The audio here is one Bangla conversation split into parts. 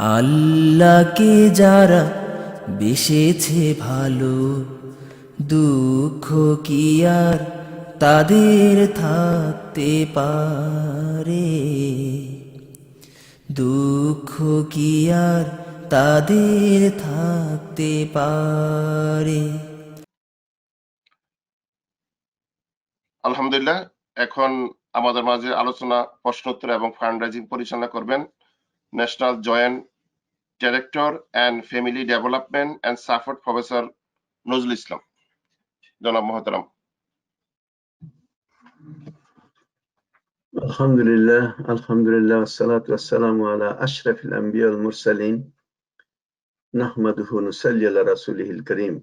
আল্লাহকে যারা বেসেছে ভালো, দুঃখ কি আর তাদের থাকতে পারে? দুঃখ কি আর তাদের থাকতে পারে? আলহামদুলিল্লাহ। এখন আমাদের মাঝে আলোচনা, প্রশ্নোত্তর এবং ফান্ড রাইজিং পরিচালনা করবেন national joint director and family development and support professor Nazrul Islam. জনাব মহতারাম। আলহামদুলিল্লাহ, আলহামদুলিল্লাহ, আসসালাতু ওয়াসসালামু আলা আশরাফিল আম্বিয়া ওয়াল মুরসালিন, নাহমাদুহু ওয়া নুসাল্লি আলা রাসূলিহিল কারীম।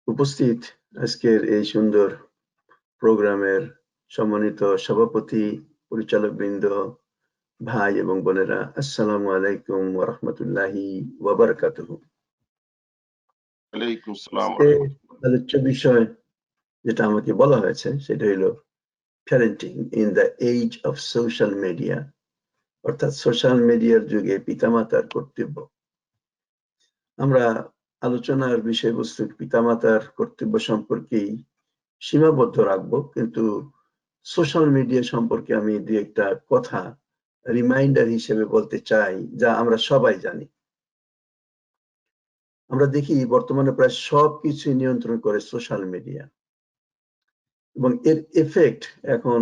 উপস্থিত আজকের এই সুন্দর প্রোগ্রামের সম্মানিত সভাপতি, পরিচালকবৃন্দ, ভাই এবং বোনেরা, আসসালামু আলাইকুম ওয়া রাহমাতুল্লাহি ওয়া বারাকাতুহু। ওয়ালাইকুম আসসালাম। আলোচ্য বিষয় যেটা আমাকে বলা হয়েছে সেটা হলো parenting in the age of social media, অর্থাৎ সোশ্যাল মিডিয়ার যুগে পিতামাতার কর্তব্য। আমরা আলোচনার বিষয়বস্তু পিতামাতার কর্তব্য সম্পর্কেই সীমাবদ্ধ রাখবো, কিন্তু সোশ্যাল মিডিয়া সম্পর্কে আমি দুই একটা কথা রিমাইন্ডার হিসেবে বলতে চাই, যা আমরা সবাই জানি। আমরা দেখি বর্তমানে প্রায় সবকিছু নিয়ন্ত্রণ করে সোশ্যাল মিডিয়া, এবং এর এফেক্ট এখন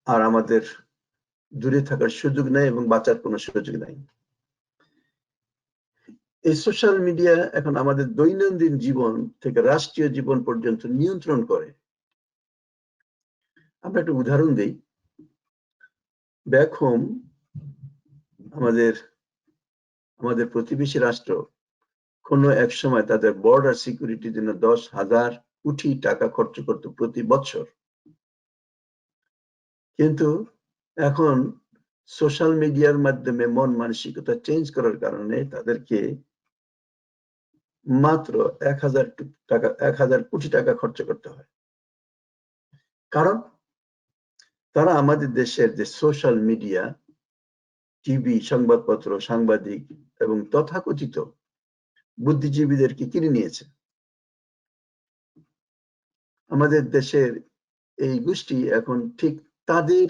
আর আমাদের দূরে থাকার সুযোগ নাই এবং বাঁচার কোনো সুযোগ নাই। এই সোশ্যাল মিডিয়া এখন আমাদের দৈনন্দিন জীবন থেকে রাষ্ট্রীয় জীবন পর্যন্ত নিয়ন্ত্রণ করে। আমরা একটা উদাহরণ দিই। ব্যাক হোম আমাদের প্রতিবেশী রাষ্ট্র কোনো এক সময় তাদের বর্ডার সিকিউরিটির জন্য 10,000 কোটি টাকা খরচ করত প্রতি বছর, কিন্তু এখন সোশ্যাল মিডিয়ার মাধ্যমে মন মানসিকতা চেঞ্জ করার কারণে তাদেরকে মাত্র 1,000 কোটি টাকা খরচ করতে হয়। কারণ তারা আমাদের দেশের যে সোশ্যাল মিডিয়া, টিভি, সংবাদপত্র, সাংবাদিক এবং তথাকথিত বুদ্ধিজীবীদেরকে কিনে নিয়েছে। আমাদের দেশের এই গোষ্ঠী এখন ঠিক তাদের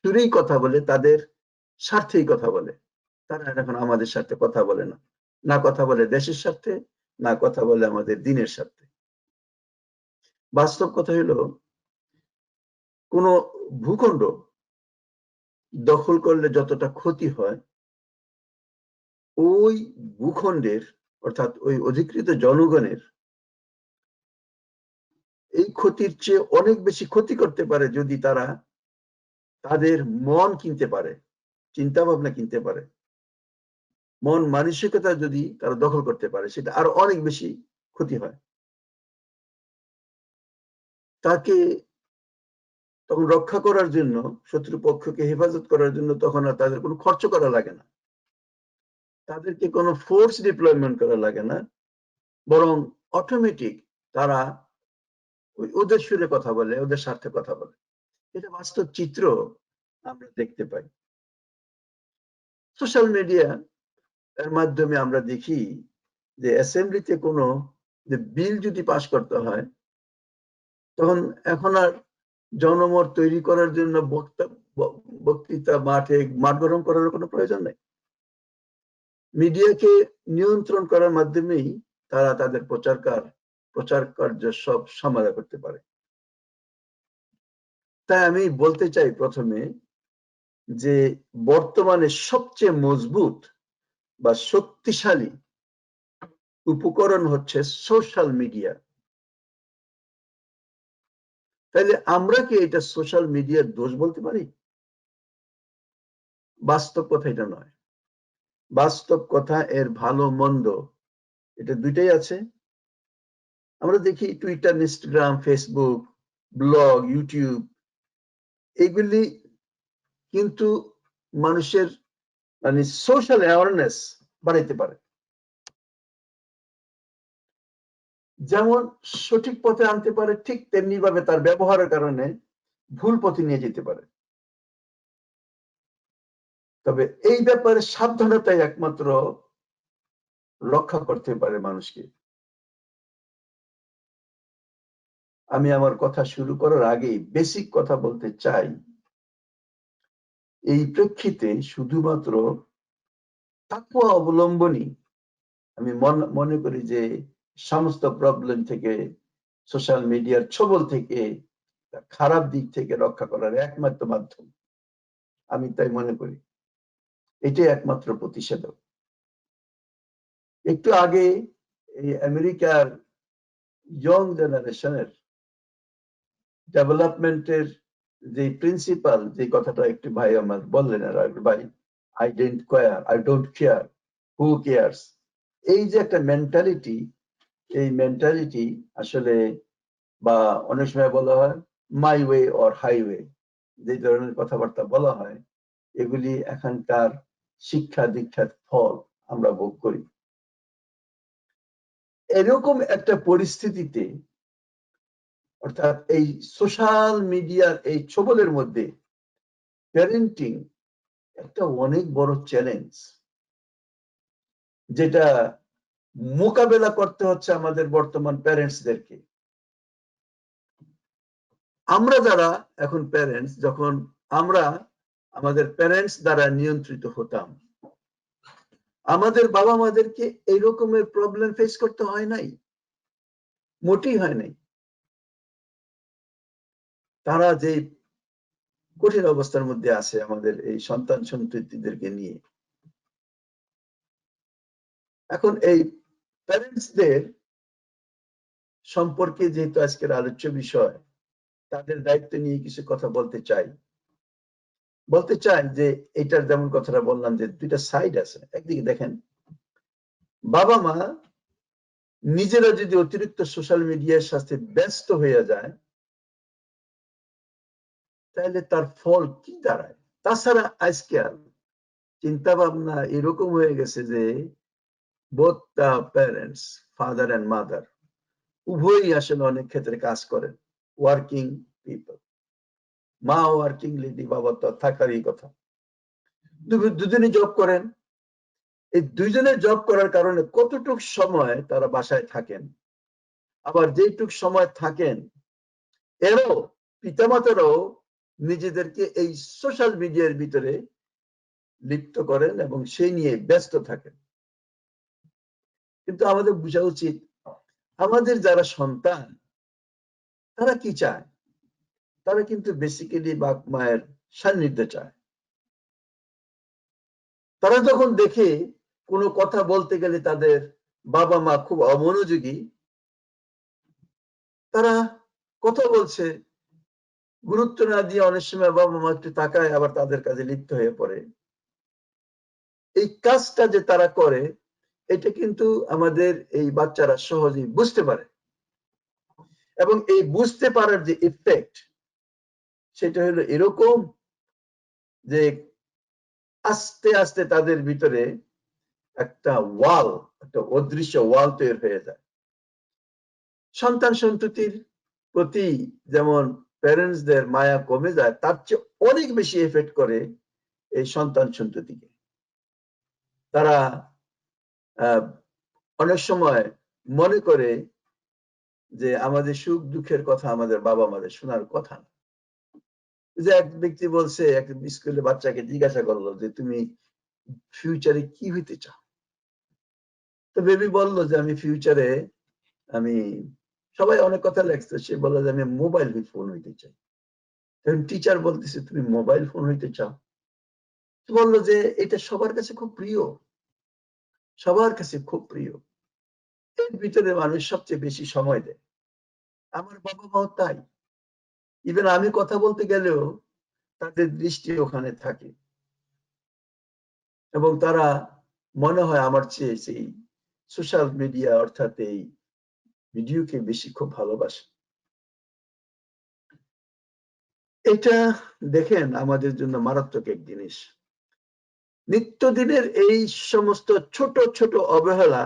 সুরেই কথা বলে, তাদের স্বার্থেই কথা বলে। তারা এখন আমাদের স্বার্থে কথা বলে না, না কথা বলে দেশের স্বার্থে, না কথা বলে আমাদের দিনের স্বার্থে। বাস্তব কথা হলো, কোন ভূখণ্ড দখল করলে যতটা ক্ষতি হয়, ওই ভূখণ্ডের অর্থাৎ ওই অধিকৃত জনগণের এই ক্ষতির চেয়ে অনেক বেশি ক্ষতি করতে পারে যদি তারা তাদের মন কিনতে পারে, চিন্তা ভাবনা কিনতে পারে, মন মানসিকতা যদি তারা দখল করতে পারে, সেটা আরো অনেক বেশি ক্ষতি হয়। তাকে তখন রক্ষা করার জন্য, শত্রুপক্ষকে হেফাজত করার জন্য তখন আর তাদের কোনো খরচ করা লাগে না, তাদেরকে কোনো ফোর্স ডিপ্লয়মেন্ট করা লাগে না, বরং অটোমেটিক তারা ওদের সুরে কথা বলে, ওদের স্বার্থে কথা বলে। এটা বাস্তব চিত্র আমরা দেখতে পাই। সোশ্যাল মিডিয়া এর মাধ্যমে আমরা দেখি যে অ্যাসেম্বলিতে কোনো যে বিল যদি পাশ করতে হয়, তখন এখন আর জনমত তৈরি করার জন্য বক্তৃতা মাঠ গরম করার কোনো প্রয়োজন নেই। মিডিয়াকে নিয়ন্ত্রণ করার মাধ্যমেই তারা তাদের প্রচার কার্য সব সমাধা করতে পারে। তাই আমি বলতে চাই প্রথমে যে বর্তমানে সবচেয়ে মজবুত বা শক্তিশালী উপকরণ হচ্ছে সোশ্যাল মিডিয়া। তাহলে আমরা কি এটা সোশ্যাল মিডিয়ার দোষ বলতে পারি? বাস্তব কথা এটা নয়। বাস্তব কথা এর ভালো মন্দ এটা দুইটাই আছে। আমরা দেখি Twitter, Instagram, Facebook, blog, YouTube, এগুলি কিন্তু মানুষের সোশ্যাল অ্যাওয়ারনেস বাড়াইতে পারে। যেমন সঠিক পথে আনতে পারে, ঠিক তেমনি ভাবে তার ব্যবহারের কারণে ভুল পথে নিয়ে যেতে পারে। তবে এই ব্যাপারে সাবধানতাই একমাত্র রক্ষা করতে পারে মানুষকে। আমি আমার কথা শুরু করার আগে বেসিক কথা বলতে চাই, এই প্রেক্ষিতে শুধুমাত্র তাকওয়া অবলম্বনই আমি মনে করি যে সমস্ত প্রবলেম থেকে, সোশ্যাল মিডিয়ার ছবল থেকে, খারাপ দিক থেকে রক্ষা করার একমাত্র মাধ্যম। আমি তাই মনে করি এটাই একমাত্র প্রতিষেধক। একটু আগে এই আমেরিকার ইয়ং জেনারেশনের ডেভেলপমেন্টের যে প্রিন্সিপাল, যে কথাটা একটু ভাই আমার বললেন, আর ভাই I don't care, who cares, এই যে একটা মেন্টালিটি, এই মেন্টালিটি আসলে, বা অনেক সময় বলা হয় মাই ওয়ে অর হাইওয়ে, যে ধরনের কথাবার্তা বলা হয়, এগুলি এখানকার শিক্ষা দীক্ষার ফল আমরা ভোগ করি। এরকম একটা পরিস্থিতিতে, অর্থাৎ এই সোশ্যাল মিডিয়ার এই ছবলের মধ্যে প্যারেন্টিং একটা অনেক বড় চ্যালেঞ্জ, যেটা মোকাবেলা করতে হচ্ছে আমাদের বর্তমান প্যারেন্টসদেরকে। আমরা যারা এখন প্যারেন্টস, যখন আমরা আমাদের প্যারেন্টস দ্বারা নিয়ন্ত্রিত হতাম, আমাদের বাবা মাদেরকে এই রকমের প্রবলেম ফেস করতে হয় নাই, মোটেই হয় নাই। তারা যে কঠিন অবস্থার মধ্যে আছে আমাদের এই সন্তান সন্ততিদেরকে নিয়ে, এখন এই প্যারেন্টসদের সম্পর্কে যেহেতু আজকের আলোচ্য বিষয়, তাদের দায়িত্ব নিয়ে কিছু কথা বলতে চাই। যে এটার যেমন কথাটা বললাম যে দুইটা সাইড আছে। একদিকে দেখেন, বাবা মা নিজেরা যদি অতিরিক্ত সোশ্যাল মিডিয়ার সাথে ব্যস্ত হয়ে যায়, তাহলে তার ফল কি দাঁড়ায়? তাছাড়া আজকাল চিন্তা ভাবনা এরকম হয়ে গেছে যে both the parents, father and mother, উভয়ই আসলে অনেক ক্ষেত্রে কাজ করেন, ওয়ার্কিং পিপল। মা ওয়ার্কিং লেডি, বাবা তো থাকারই কথা, দুজনে জব করেন। এই দুইজনের জব করার কারণে কতটুক সময় তারা বাসায় থাকেন, আবার যেটুক সময় থাকেন এরও পিতামাতারাও নিজেদেরকে এই সোশ্যাল মিডিয়ার ভিতরে লিপ্ত করেন এবং সেই নিয়ে ব্যস্ত থাকেন। কিন্তু আমাদের বোঝা উচিত, আমাদের যারা সন্তান, তারা কি চায়? তারা কিন্তু বেসিক্যালি বাপ মায়ের সান্নিধ্য চায়। তারা যখন দেখে কোনো কথা বলতে গেলে তাদের বাবা মা খুব অমনোযোগী, তারা কথা বলছে, গুরুত্ব না দিয়ে অনেক সময় বাবা মা একটু তাকায়, আবার তাদের কাজে লিপ্ত হয়ে পড়ে। এই কাজটা যে তারা করে, এটা কিন্তু আমাদের এই বাচ্চারা সহজেই বুঝতে পারে, এবং এই বুঝতে পারার যে ইফেক্ট, সেটা হলো এরকম যে আস্তে আস্তে তাদের ভিতরে একটা ওয়াল, একটা অদৃশ্য ওয়াল তৈরি হয়ে যায়। সন্তান সন্ততির প্রতি যেমন প্যারেন্টসদের মায়া কমে যায়, তার চেয়ে অনেক বেশি এফেক্ট করে এই সন্তান সন্ততিকে। তারা অনেক সময় মনে করে যে আমাদের সুখ দুঃখের কথা আমাদের বাবা মাদের শোনার কথা না। যে এক ব্যক্তি বলছে, এক স্কুলে বাচ্চাকে জিজ্ঞাসা করলো যে তুমি ফিউচারে কি হইতে চাও? তো বেবি বললো যে আমি ফিউচারে, আমি, সবাই অনেক কথা লেখছে, সে বললো যে আমি মোবাইল ফোন হইতে চাই। তখন টিচার বলতেছে তুমি মোবাইল ফোন হইতে চাও? বললো যে এটা সবার কাছে খুব প্রিয়, সবার কাছে খুব প্রিয়, এর ভিতরে মানুষ সবচেয়ে বেশি সময় দেয়। আমার বাবা মাও তাই। ইভেন আমি কথা বলতে গেলেও তাদের দৃষ্টি ওখানে থাকে, এবং তারা মনে হয় আমার চেয়ে সেই সোশ্যাল মিডিয়া অর্থাৎ এই ভিডিওকে বেশি খুব ভালোবাসে। এটা দেখেন আমাদের জন্য মারাত্মক এক জিনিস। নিত্যদিনের এই সমস্ত ছোট ছোট অবহেলা,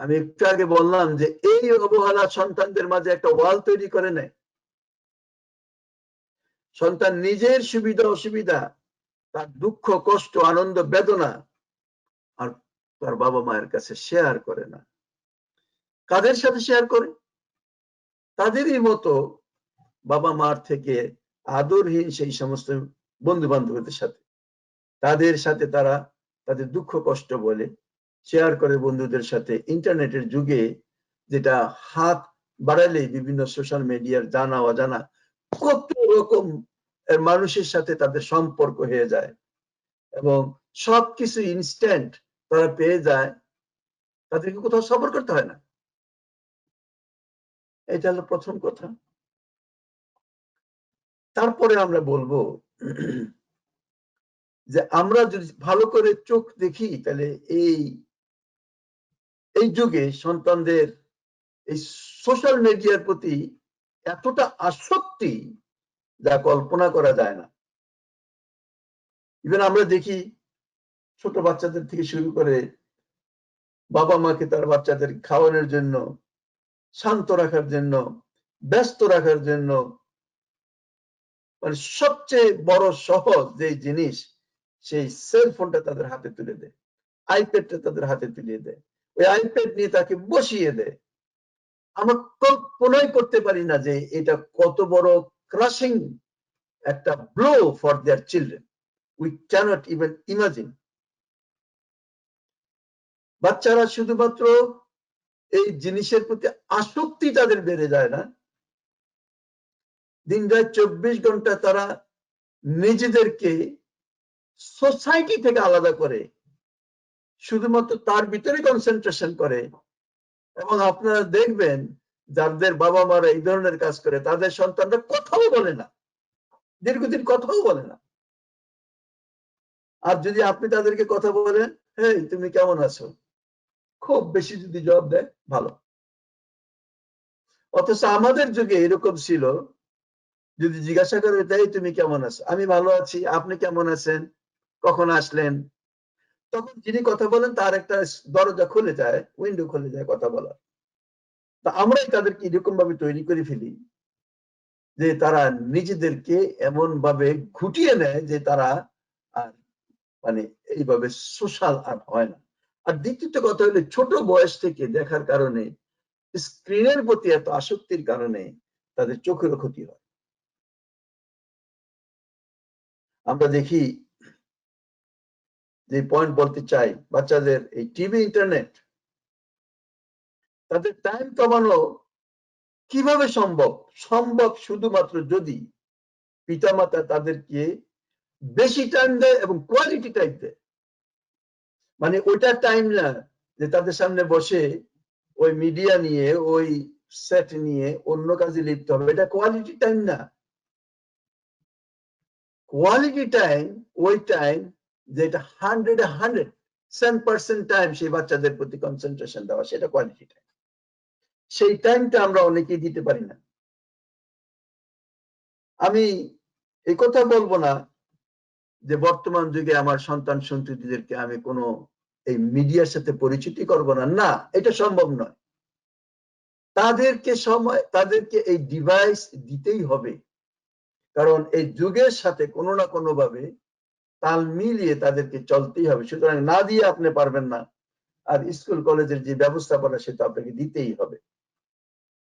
আমি একটু আগে বললাম যে এই অবহেলা সন্তানদের মাঝে একটা ওয়াল তৈরি করে নেয়। সন্তান নিজের সুবিধা অসুবিধা তার দুঃখ কষ্ট আনন্দ বেদনা আর তার বাবা মায়ের কাছে শেয়ার করে না। কাদের সাথে শেয়ার করে? তাদেরই মতো বাবা মার থেকে আদরহীন সেই সমস্ত বন্ধু বান্ধবদের সাথে, তাদের সাথে তারা তাদের দুঃখ কষ্ট বলে শেয়ার করে বন্ধুদের সাথে। ইন্টারনেটের যুগে যেটা হাত বাড়ালে বিভিন্ন সোশ্যাল মিডিয়ার জানা অজানা কত রকম মানুষের সাথে তাদের সম্পর্ক হয়ে যায় এবং সবকিছু ইনস্ট্যান্ট তারা পেয়ে যায়, তাদেরকে কোথাও সফর করতে হয় না। এটা হলো প্রথম কথা। তারপরে আমরা বলবো যে আমরা যদি ভালো করে চোখ দেখি তাহলে এই যুগে সন্তানদের এই সোশ্যাল মিডিয়ার প্রতি এতটা আসক্তি যা কল্পনা করা যায় না। ইভেন আমরা দেখি ছোট বাচ্চাদের থেকে শুরু করে বাবা মাকে তার বাচ্চাদের খাওয়ানোর জন্য, শান্ত রাখার জন্য, ব্যস্ত রাখার জন্য মানে সবচেয়ে বড় সহজ যে জিনিস সেই সেলফোনটা তাদের হাতে তুলে দেয়, আইপ্যাডটা তাদের হাতে তুলে দেয়, ওই আইপ্যাড নিয়ে তাকে বসিয়ে দেয়। আমরা কল্পনাই করতে পারি না যে এটা কত বড় ক্রাশিং একটা blow for their children. We can't even imagine. বাচ্চারা শুধুমাত্র এই জিনিসের প্রতি আসক্তি তাদের বেড়ে যায় না, দিন রাত 24 ঘন্টা তারা নিজেদেরকে সোসাইটি থেকে আলাদা করে শুধুমাত্র তার ভিতরে কনসেন্ট্রেশন করে। এবং আপনারা দেখবেন যাদের বাবা মারা এই ধরনের কাজ করে তাদের সন্তানরা কথাও বলে না, দীর্ঘদিন কথাও বলে না। আর যদি আপনি তাদেরকে কথা বলেন, হেই তুমি কেমন আছো, খুব বেশি যদি জবাব দেয় ভালো। অথচ আমাদের যুগে এরকম ছিল, যদি জিজ্ঞাসা করে তাই তুমি কেমন আছো, আমি ভালো আছি, আপনি কেমন আছেন, কখন আসলেন, তখন যিনি কথা বলেন তার একটা দরজা খুলে যায়, উইন্ডো খুলে যায় কথা বলার। তা আমরাই তাদেরকে এরকম ভাবে তৈরি করে ফেলি যে তারা নিজেদেরকে এমন ভাবে ঘুটিয়ে নেয় যে তারা আর মানে এইভাবে সোশ্যাল আর হয় না। আর দ্বিতীয় কথা হলো ছোট বয়স থেকে দেখার কারণে, স্ক্রিনের প্রতি এত আসক্তির কারণে তাদের চোখেরও ক্ষতি হয়। আমরা দেখি যে পয়েন্ট বলতে চাই, বাচ্চাদের এই টিভি ইন্টারনেট তাদের টাইম কমানো কিভাবে সম্ভব? সম্ভব শুধুমাত্র যদি পিতামাতা তাদেরকে বেশি টাইম দেয় এবং কোয়ালিটি টাইম দেয়। মানে ওইটা টাইম না যে তাদের সামনে বসে ওই মিডিয়া নিয়ে, ওই সেট নিয়ে অন্য কাজে লিপ্ত হবে, এটা কোয়ালিটি টাইম না। কোয়ালিটি টাইম ওই টাইম যেটা 100% টাইম সেই বাচ্চাদের প্রতি কনসেন্ট্রেশন দেওয়া, সেটা কোয়ালিটি টাইম। সেই টাইমটা আমরা অনেকেই দিতে পারি না। আমি এই কথা বলবো না যে বর্তমান যুগে আমার সন্তান সন্ততিদেরকে আমি কোনো এই মিডিয়ার সাথে পরিচিতি করব না, না, এটা সম্ভব নয়। তাদেরকে এই ডিভাইস দিতেই হবে, কারণ এই যুগের সাথে কোনো না কোনো ভাবে তাল মিলিয়ে তাদেরকে চলতেই হবে। সুতরাং না দিয়ে আপনি পারবেন না। আর স্কুল কলেজের যে ব্যবস্থাপনা সেটা আপনাকে দিতেই হবে,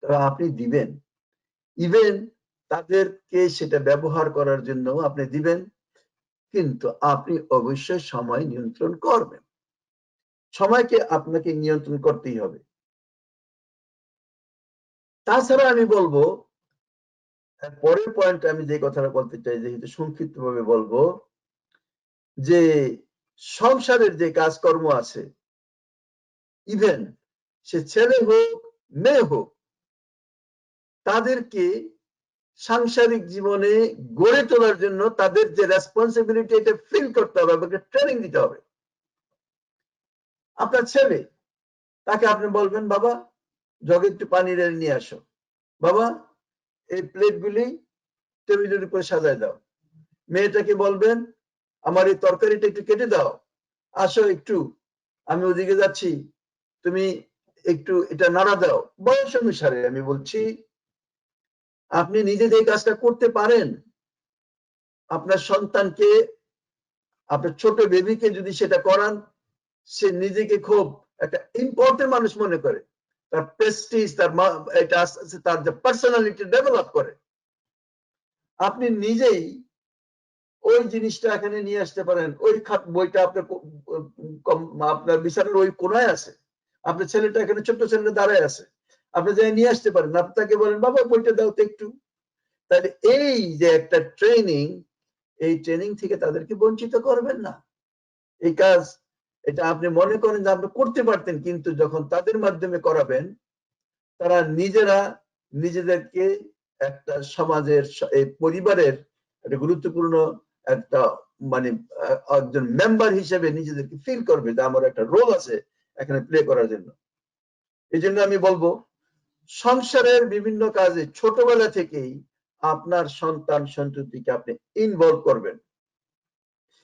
তবে আপনি দিবেন। ইভেন তাদেরকে সেটা ব্যবহার করার জন্য আপনি দিবেন, কিন্তু আপনি অবশ্যই সময় নিয়ন্ত্রণ করবেন। সময়কে আপনাকে নিয়ন্ত্রণ করতেই হবে। তাছাড়া আমি বলবো, পরের পয়েন্ট আমি যে কথাটা বলতে চাই, যেহেতু সংক্ষিপ্ত ভাবে বলবো, যে সংসারের যে কাজকর্ম আছে, ইভেন সে ছেলে হোক মেয়ে হোক, তাদেরকে সাংসারিক জীবনে গড়ে তোলার জন্য তাদের যে রেসপন্সিবিলিটি, এটা ফিল করতে হবে, ট্রেনিং দিতে হবে। আপনার ছেলে, তাকে আপনি বলবেন, বাবা জগে একটু পানি নিয়ে আসো, বাবা এই প্লেটগুলি টেবিলের উপরে সাজায় দাও। মেয়েটাকে বলবেন, আমার এই তরকারিটা একটু কেটে দাও, আসো একটু, আমি ওদিকে যাচ্ছি, তুমি একটু এটা নাড়া দাও। বয়স অনুসারে আমি বলছি, আপনি নিজে যে কাজটা করতে পারেন, আপনার সন্তানকে আপনার ছোট বেবিকে যদি সেটা করান, সে নিজেকে খুব একটা ইম্পর্টেন্ট মানুষ মনে করে, তার প্রেস্টিজ, তার এটা আস্তে আস্তে তার যে পার্সোনালিটি ডেভেলপ করে। আপনি নিজেই ওই জিনিসটা এখানে নিয়ে আসতে পারেন। ওই বইটা আপনার আপনার বিছানার ওই কোনায় আছে, আপনার ছেলেটা এখানে, ছোট্ট ছেলেটা দাঁড়ায় আছে, আপনি যাই নিয়ে আসতে পারেন। আপনি তাকে বলেন, বাবা বইটা দাও তো একটু। তাহলে এই যে একটা ট্রেনিং, এই ট্রেনিং থেকে তাদেরকে বঞ্চিত করবেন না। এই কাজ এটা আপনি মনে করেন যে আপনি করতে পারতেন, কিন্তু যখন তাদের মাধ্যমে করাবেন, তারা নিজেরা নিজেদেরকে একটা সমাজের, এই পরিবারের একটা গুরুত্বপূর্ণ একটা মানে একজন মেম্বার হিসেবে নিজেদেরকে ফিল করবে যে আমার একটা রোল আছে এখানে প্লে করার জন্য। এই জন্য আমি বলবো, সংসারের বিভিন্ন কাজে ছোটবেলা থেকেই আপনার সন্তান সন্ততিকে আপনি ইনভলভ করবেন।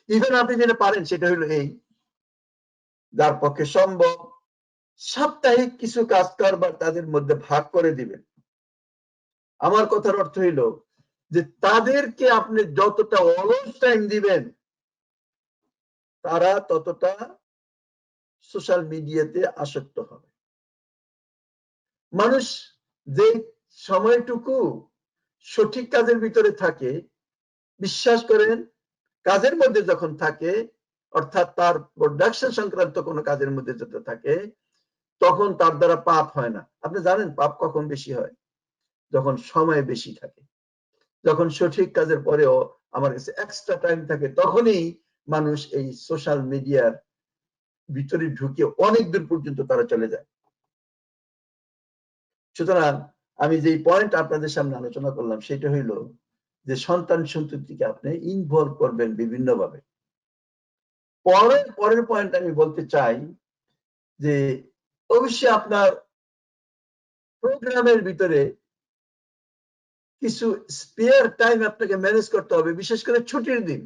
ইভেন আপনি যেটা পারেন সেটা হলো এই, যার পক্ষে সম্ভব সাপ্তাহিক কিছু কাজ কারবার তাদের মধ্যে ভাগ করে দিবেন। আমার কথার অর্থ হইল যে তাদেরকে আপনি যতটা অলস টাইম দিবেন, তারা ততটা সোশ্যাল মিডিয়াতে আসক্ত হবে। মানুষ যে সময়টুকু সঠিক কাজের ভিতরে থাকে, বিশ্বাস করেন, কাজের মধ্যে যখন থাকে, অর্থাৎ তার প্রোডাকশন সংক্রান্ত কোনো কাজের মধ্যে যত থাকে, তখন তার দ্বারা পাপ হয় না। আপনি জানেন পাপ কখন বেশি হয়? যখন সময় বেশি থাকে, যখন সঠিক কাজের পরেও আমার কাছে এক্সট্রা টাইম থাকে, তখনই মানুষ এই সোশ্যাল মিডিয়ার ভিতরে ঢুকে অনেক দূর পর্যন্ত তারা চলে যায়। সুতরাং আমি যে পয়েন্ট আপনাদের সামনে আলোচনা করলাম সেটা হইল যে সন্তান সন্ততিকে আপনি ইনভলভ করবেন বিভিন্নভাবে। পরের পয়েন্ট আমি বলতে চাই যে অবশ্যই আপনার প্রোগ্রামের ভিতরে কিছু স্পেয়ার টাইম আপনাকে ম্যানেজ করতে হবে, বিশেষ করে ছুটির দিন।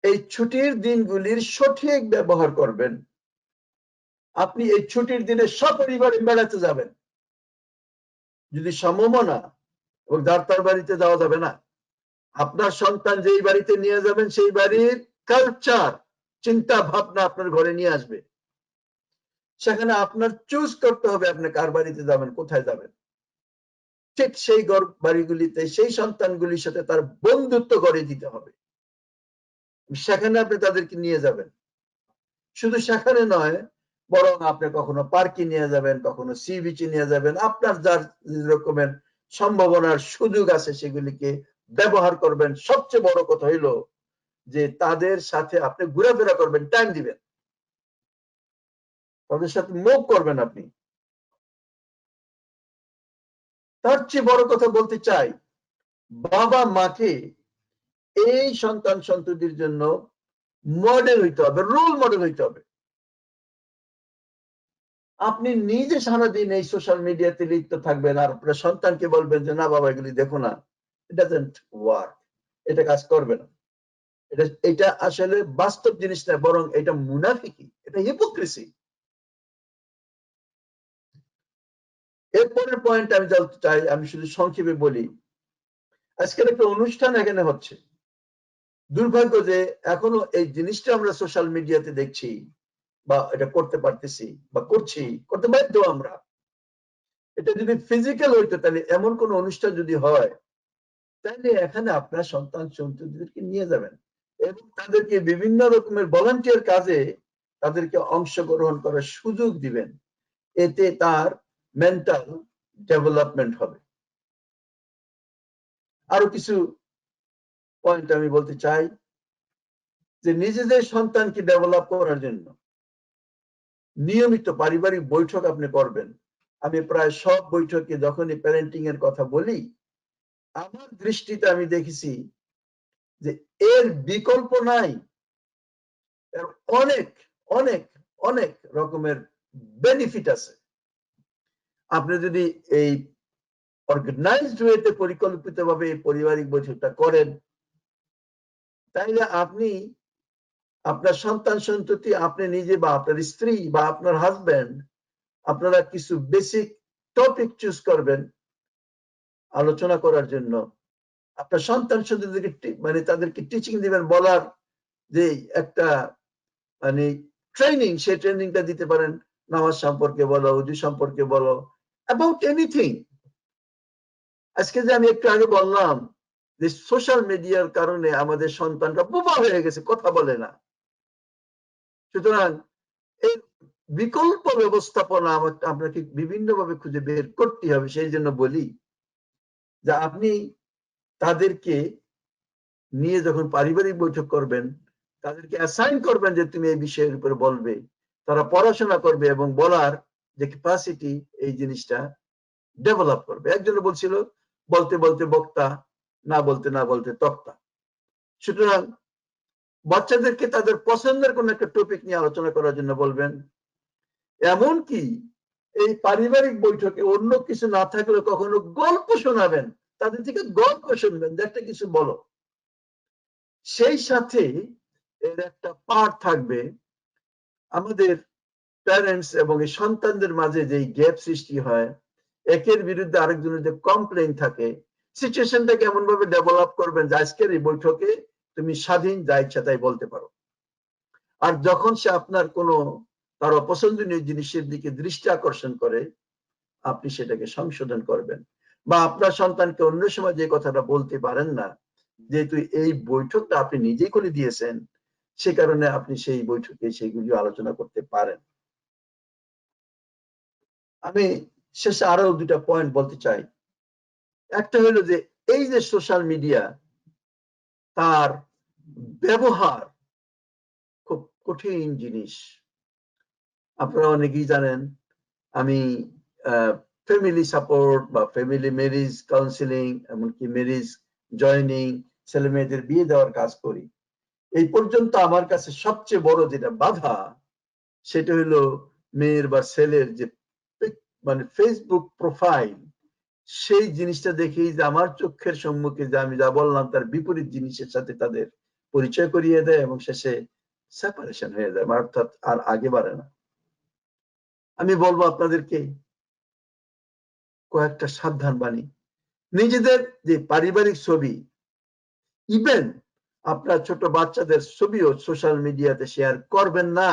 এই ছুটির দিনগুলির সঠিক ব্যবহার করবেন। আপনি এই ছুটির দিনে সপরিবারে বেড়াতে যাবেন, যদি সম্ভব না, এবং যার তার বাড়িতে যাওয়া যাবে না। আপনার সন্তান যেই বাড়িতে নিয়ে যাবেন সেই বাড়ির কালচার, চিন্তা ভাবনা আপনার ঘরে নিয়ে আসবে। সেখানে আপনার চুজ করতে হবে আপনি কার বাড়িতে যাবেন, কোথায় যাবেন। ঠিক সেই বাড়িগুলিতে সেই সন্তানগুলির সাথে তার বন্ধুত্ব গড়ে দিতে হবে। সেখানে আপনি তাদেরকে নিয়ে যাবেন। শুধু সেখানে নয়, বরং আপনি কখনো পার্কে নিয়ে যাবেন, কখনো সি বিচে নিয়ে যাবেন। আপনার যার রকমের সম্ভাবনার সুযোগ আছে সেগুলিকে ব্যবহার করবেন। সবচেয়ে বড় কথা হইল যে তাদের সাথে আপনি ঘোরাফেরা করবেন, টাইম দিবেন, তাদের সাথে মুভ করবেন আপনি। তার চেয়ে বড় কথা বলতে চাই, বাবা মাকে এই সন্তান সন্ততির জন্য মডেল হইতে হবে, রোল মডেল হইতে হবে। আপনি নিজে সারাদিন এই সোশ্যাল মিডিয়াতে লিপ্ত থাকবেন আর আপনার সন্তানকে বলবেন যে না বাবা এগুলি দেখো না, ইট ডাজন্ট ওয়ার্ক, এটা কাজ করবে না। এটা আসলে বাস্তব জিনিস না, বরং এটা মুনাফিকি, এটা হিপোক্রেসি। এরপরের পয়েন্ট আমি জানতে চাই, আমি শুধু সংক্ষেপে বলি। আজকের একটা অনুষ্ঠান এখানে হচ্ছে, দুর্ভাগ্য যে এখনো এই জিনিসটা আমরা সোশ্যাল মিডিয়াতে দেখছি বা এটা করতে পারতেছি বা করতে বাধ্য আমরা। এটা যদি ফিজিক্যাল হইতো, তাহলে এমন কোন অনুষ্ঠান যদি হয়, তাহলে এখানে আপনার সন্তান সন্ততিদেরকে নিয়ে যাবেন এবং তাদেরকে বিভিন্ন রকমের ভলান্টিয়ার কাজে তাদেরকে অংশগ্রহণ করার সুযোগ দিবেন। এতে তার মেন্টাল ডেভেলপমেন্ট হবে। আরো কিছু পয়েন্ট আমি বলতে চাই যে নিজেদের সন্তানকে ডেভেলপ করার জন্য নিয়মিত পারিবারিক বৈঠক আপনি করবেন। আমি প্রায় সব বৈঠকে যখনই প্যারেন্টিং এর কথা বলি, আমার দৃষ্টিতে আমি দেখেছি যে এর বিকল্প নাই। এর অনেক অনেক অনেক রকমের বেনিফিট আছে। আপনি যদি এই অর্গানাইজড ওয়েতে পরিকল্পিতভাবে এই পারিবারিক বৈঠকটা করেন, তাইলে আপনি আপনার সন্তান সন্ততি, আপনি নিজে বা আপনার স্ত্রী বা আপনার হাজবেন্ড, আপনারা কিছু বেসিক টপিক চুজ করবেন আলোচনা করার জন্য। আপনার সন্তান সন্ততিদেরকে তাদেরকে টিচিং দিবেন, বলার যে একটা মানে ট্রেনিং, সেই ট্রেনিংটা দিতে পারেন নামাজ সম্পর্কে বলো, উজু সম্পর্কে বলো, অ্যাবাউট এনিথিং। আজকে যে আমি একটু আগে বললাম যে সোশ্যাল মিডিয়ার কারণে আমাদের সন্তানরা বোবা হয়ে গেছে, কথা বলে না। সুতরাং এই বিকল্প ব্যবস্থাপনা আপনাকে বিভিন্নভাবে খুঁজে বের করতে হবে। সেই জন্য বলি যে আপনি তাদেরকে নিয়ে যখন পারিবারিক বৈঠক করবেন, তাদেরকে অ্যাসাইন করবেন যে তুমি এই বিষয়ের উপর বলবে, তারা পড়াশোনা করবে এবং বলার যে ক্যাপাসিটি, এই জিনিসটা ডেভেলপ করবে। একজন বলছিল বলতে বলতে বক্তা, না বলতে না বলতে তক্তা। সুতরাং বাচ্চাদেরকে তাদের পছন্দের কোন একটা টপিক নিয়ে আলোচনা করার জন্য বলবেন। এমনকি এই পারিবারিক বৈঠকে অন্য কিছু না থাকলে কখনো গল্প শোনাবেন, তাদের থেকে গল্প শুনবেন, যে একটা কিছু বলো। সেই সাথে এর একটা পার্ট থাকবে আমাদের প্যারেন্টস এবং এই সন্তানদের মাঝে যে গ্যাপ সৃষ্টি হয়, একের বিরুদ্ধে আরেকজনের যে কমপ্লেইন থাকে, সিচুয়েশনটাকে এমন ভাবে ডেভেলপ করবেন যে আজকের এই বৈঠকে তুমি স্বাধীন, যা ইচ্ছা তাই বলতে পারো। আর যখন সে আপনার কোনো তার অপছন্দনীয় জিনিসের দিকে দৃষ্টি আকর্ষণ করে, আপনি সেটাকে সংশোধন করবেন। বা আপনার সন্তানকে অন্য সময় যে কথাটা বলতে পারেন না, যেহেতু এই বৈঠকটা আপনি নিজেই করে দিয়েছেন, সে কারণে আপনি সেই বৈঠকে সেইগুলি আলোচনা করতে পারেন। আমি শেষে আরো দুটা পয়েন্ট বলতে চাই। একটা হলো যে এই যে সোশ্যাল মিডিয়া, তার ব্যবহার খুব কঠিন জিনিস। আপনারা অনেকেই জানেন আমি ফ্যামিলি সাপোর্ট বা ফ্যামিলি ম্যারেজ কাউন্সিলিং, এমনকি ম্যারেজ জয়নিং, ছেলে মেয়েদের বিয়ে দেওয়ার কাজ করি। এই পর্যন্ত আমার কাছে সবচেয়ে বড় যেটা বাধা, সেটা হলো মেয়ের বা ছেলের যে মানে ফেসবুক প্রোফাইল, সেই জিনিসটা দেখেই যে আমার চোখের সম্মুখে যে আমি যা বললাম তার বিপরীত জিনিসের সাথে তাদের পরিচয় করিয়ে দেয় এবং শেষে সেপারেশন হয়ে যায়, অর্থাৎ আর আগে বাড়ে না। আমি বলবো আপনাদেরকে কয়েকটা সাবধান বাণী। নিজেদের যে পারিবারিক ছবি, ইভেন আপনার ছোট বাচ্চাদের ছবিও সোশ্যাল মিডিয়াতে শেয়ার করবেন না।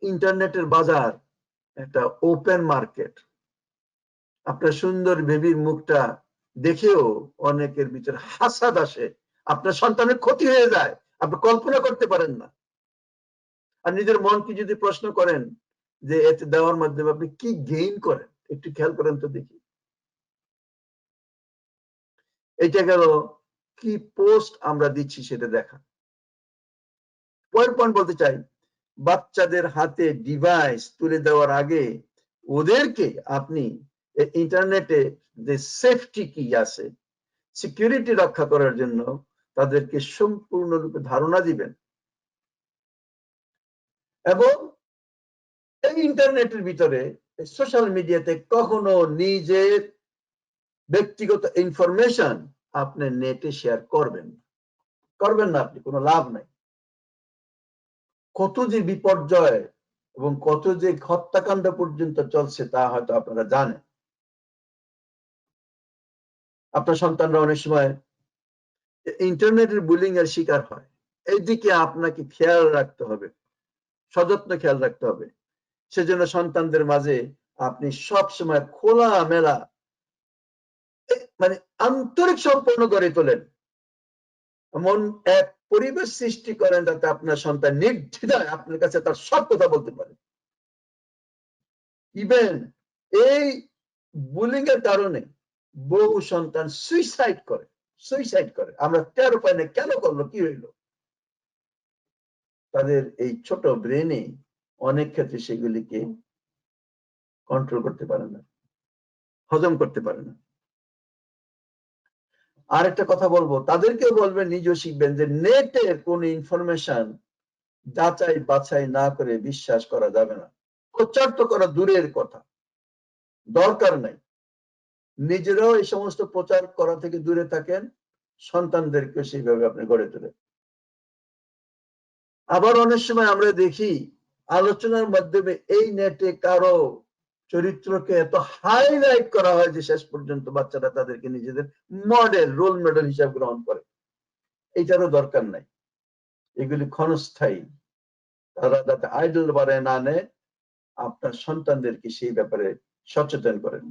ইন্টারনেটের বাজার একটা ওপেন মার্কেট। আপনার সুন্দর বেবির মুখটা দেখেও অনেকের ভিতরে হাসাদ আসে, আপনার সন্তানের ক্ষতি হয়ে যায়, আপনি কল্পনা করতে পারেন না। আর নিজের মনকে যদি প্রশ্ন করেন যে এতে দেওয়ার মাধ্যমে আপনি কি গেইন করেন, একটু খেয়াল করেন তো দেখি। এটা গেল কি পোস্ট আমরা দিচ্ছি সেটা দেখা। পরের পয়েন্ট বলতে চাই, বাচ্চাদের হাতে ডিভাইস তুলে দেওয়ার আগে ওদেরকে আপনি ইন্টারনেটে যে সেফটি কি আছে, সিকিউরিটি রক্ষা করার জন্য তাদেরকে সম্পূর্ণরূপে ধারণা দিবেন। এবং এই ইন্টারনেটের ভিতরে সোশ্যাল মিডিয়াতে কখনো নিজের ব্যক্তিগত ইনফরমেশন আপনি নেটে শেয়ার করবেন না, আপনি কোনো লাভ নাই। কত যে বিপর্যয় এবং কত যে হত্যাকাণ্ড পর্যন্ত চলছে তা হয়তো আপনারা জানেন। আপনার সন্তানরা অনেক সময় ইন্টারনেটের বুলিং এর শিকার হয়। এইদিকে আপনাকে খেয়াল রাখতে হবে, সযত্ন খেয়াল রাখতে হবে। সেজন্য সন্তানদের মাঝে আপনি সব সময় খোলা মেলা মানে আন্তরিক সম্পর্ক গড়ে তোলেন, এমন এক পরিবেশ সৃষ্টি করেন যাতে আপনার সন্তান নির্দ্বিধায় আপনার কাছে তার সব কথা বলতে পারে। ইভেন এই বুলিং এর কারণে বহু সন্তান সুইসাইড করে। আমরা টের পাই না কেন করলো, কি হইলো। তাদের এই ছোট ব্রেনে অনেক ক্ষেত্রে সেগুলিকে কন্ট্রোল করতে পারে না, হজম করতে পারে না। আর একটা কথা বলবো, তাদেরকেও বলবেন, নিজেও শিখবেন যে নেটের কোন ইনফরমেশন যাচাই বাছাই না করে বিশ্বাস করা যাবে না। প্রচার তো করা দূরের কথা, দরকার নাই। নিজেরাও এই সমস্ত প্রচার করা থেকে দূরে থাকেন, সন্তানদেরকে সেইভাবে আপনি গড়ে তোলেন। আবার অনেক সময় আমরা দেখি আলোচনার মাধ্যমে এই নেটে কারো চরিত্রকে এত হাইলাইট করা হয় যে শেষ পর্যন্ত বাচ্চারা তাদেরকে নিজেদের মডেল, রোল মডেল হিসাবে গ্রহণ করে। এইটারও দরকার নাই। এগুলি ক্ষণস্থায়ী। তারা যাতে আইডল বানায় না নেয়, আপনার সন্তানদেরকে সেই ব্যাপারে সচেতন করেন।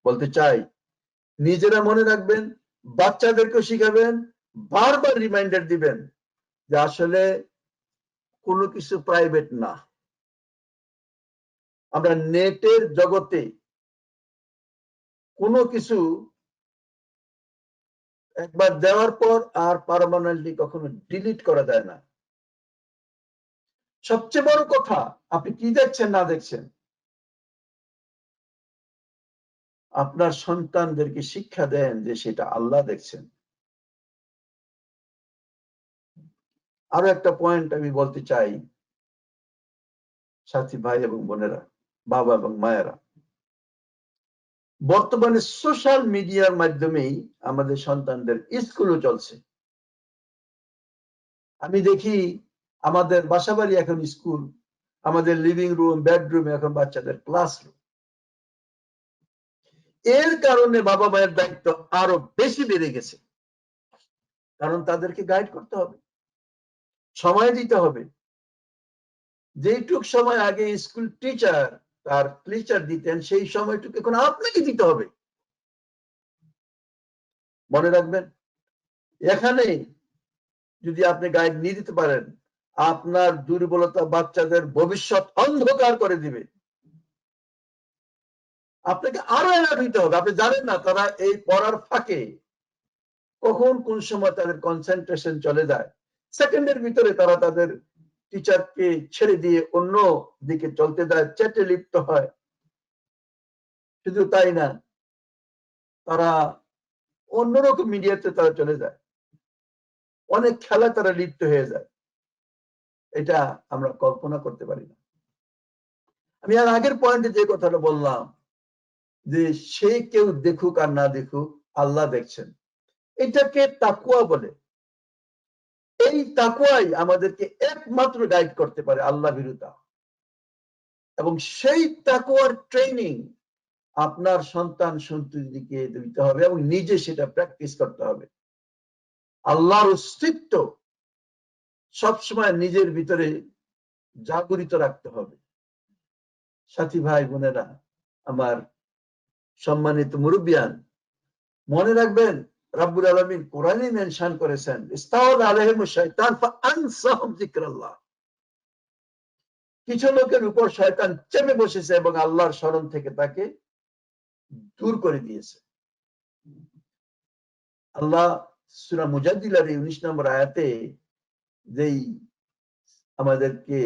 বলতে চাই, নিজেরা মনে রাখবেন, বাচ্চাদেরকেও শিখাবেন, বারবার রিমাইন্ডার দিবেন যে আসলে কোনো কিছু প্রাইভেট না। আমরা নেটের জগতে কোনো কিছু একবার দেওয়ার পর আর পার্মানেন্টলি কখনো ডিলিট করা যায় না। সবচেয়ে বড় কথা, আপনি কি দেখছেন না দেখছেন, আপনার সন্তানদেরকে শিক্ষা দেন যে সেটা আল্লাহ দেখছেন। আরো একটা পয়েন্ট আমি বলতে চাই, সাথী ভাই এবং বোনেরা, বাবা এবং মায়েরা, বর্তমানে সোশ্যাল মিডিয়ার মাধ্যমেই আমাদের সন্তানদের স্কুলও চলছে। আমি দেখি আমাদের বাসাবাড়ি এখন স্কুল, আমাদের লিভিং রুম, বেডরুম এখন বাচ্চাদের ক্লাসরুম। এর কারণে বাবা মায়ের দায়িত্ব আরো বেশি বেড়ে গেছে, কারণ তাদেরকে গাইড করতে হবে, সময় দিতে হবে। যেটুক সময় আগে স্কুল টিচার তার টিচার দিতেন, সেই সময়টুকু এখন আপনাকে দিতে হবে। মনে রাখবেন, এখানে যদি আপনি গাইড নিয়ে দিতে পারেন, আপনার দুর্বলতা বাচ্চাদের ভবিষ্যৎ অন্ধকার করে দিবে। আপনাকে আরো অ্যালার্ট হইতে হবে। আপনি জানেন না তারা এই পড়ার ফাঁকে কখন কোন সময় তাদের কনসেন্ট্রেশন চলে যায়, সেকেন্ডের ভিতরে তারা তাদের টিচারকে ছেড়ে দিয়ে অন্য দিকে চলতে যায়, চ্যাটে লিপ্ত হয়। শুধু তাই না, তারা অন্যরকম মিডিয়াতে তারা চলে যায়, অনেক খেলা তারা লিপ্ত হয়ে যায়। এটা আমরা কল্পনা করতে পারি না। আমি আর আগের পয়েন্টে যে কথাটা বললাম, যে সে কেউ দেখুক আর না দেখুক, আল্লাহ দেখছেন, এটাকে তাকুয়া বলে। এই তাকুয়াই আমাদেরকে একমাত্র গাইড করতে পারে আল্লাহ ভীরুতা। এবং সেই তাকুয়ার ট্রেনিং আপনার সন্তান সন্ততিকে দিতে হবে এবং নিজে সেটা প্র্যাকটিস করতে হবে। আল্লাহর অস্তিত্ব সবসময় নিজের ভিতরে জাগরিত রাখতে হবে। সাথী ভাই বোনেরা, আমার সম্মানিত মুরব্বিয়ান, মনে রাখবেন, রাব্বুল আলামিন কোরআনে মেনশন করেছেন, ইস্তাওয়াদ আলাইহিমুশ শাইতান ফাআনসাহুম যিকরাল্লাহ। কিছু লোকের উপর শয়তান চেপে বসেছে এবং আল্লাহর স্মরণ থেকে তাকে দূর করে দিয়েছে। আল্লাহ সূরা মুজাদ্দিলার 19 নম্বর আয়াতে যেই আমাদেরকে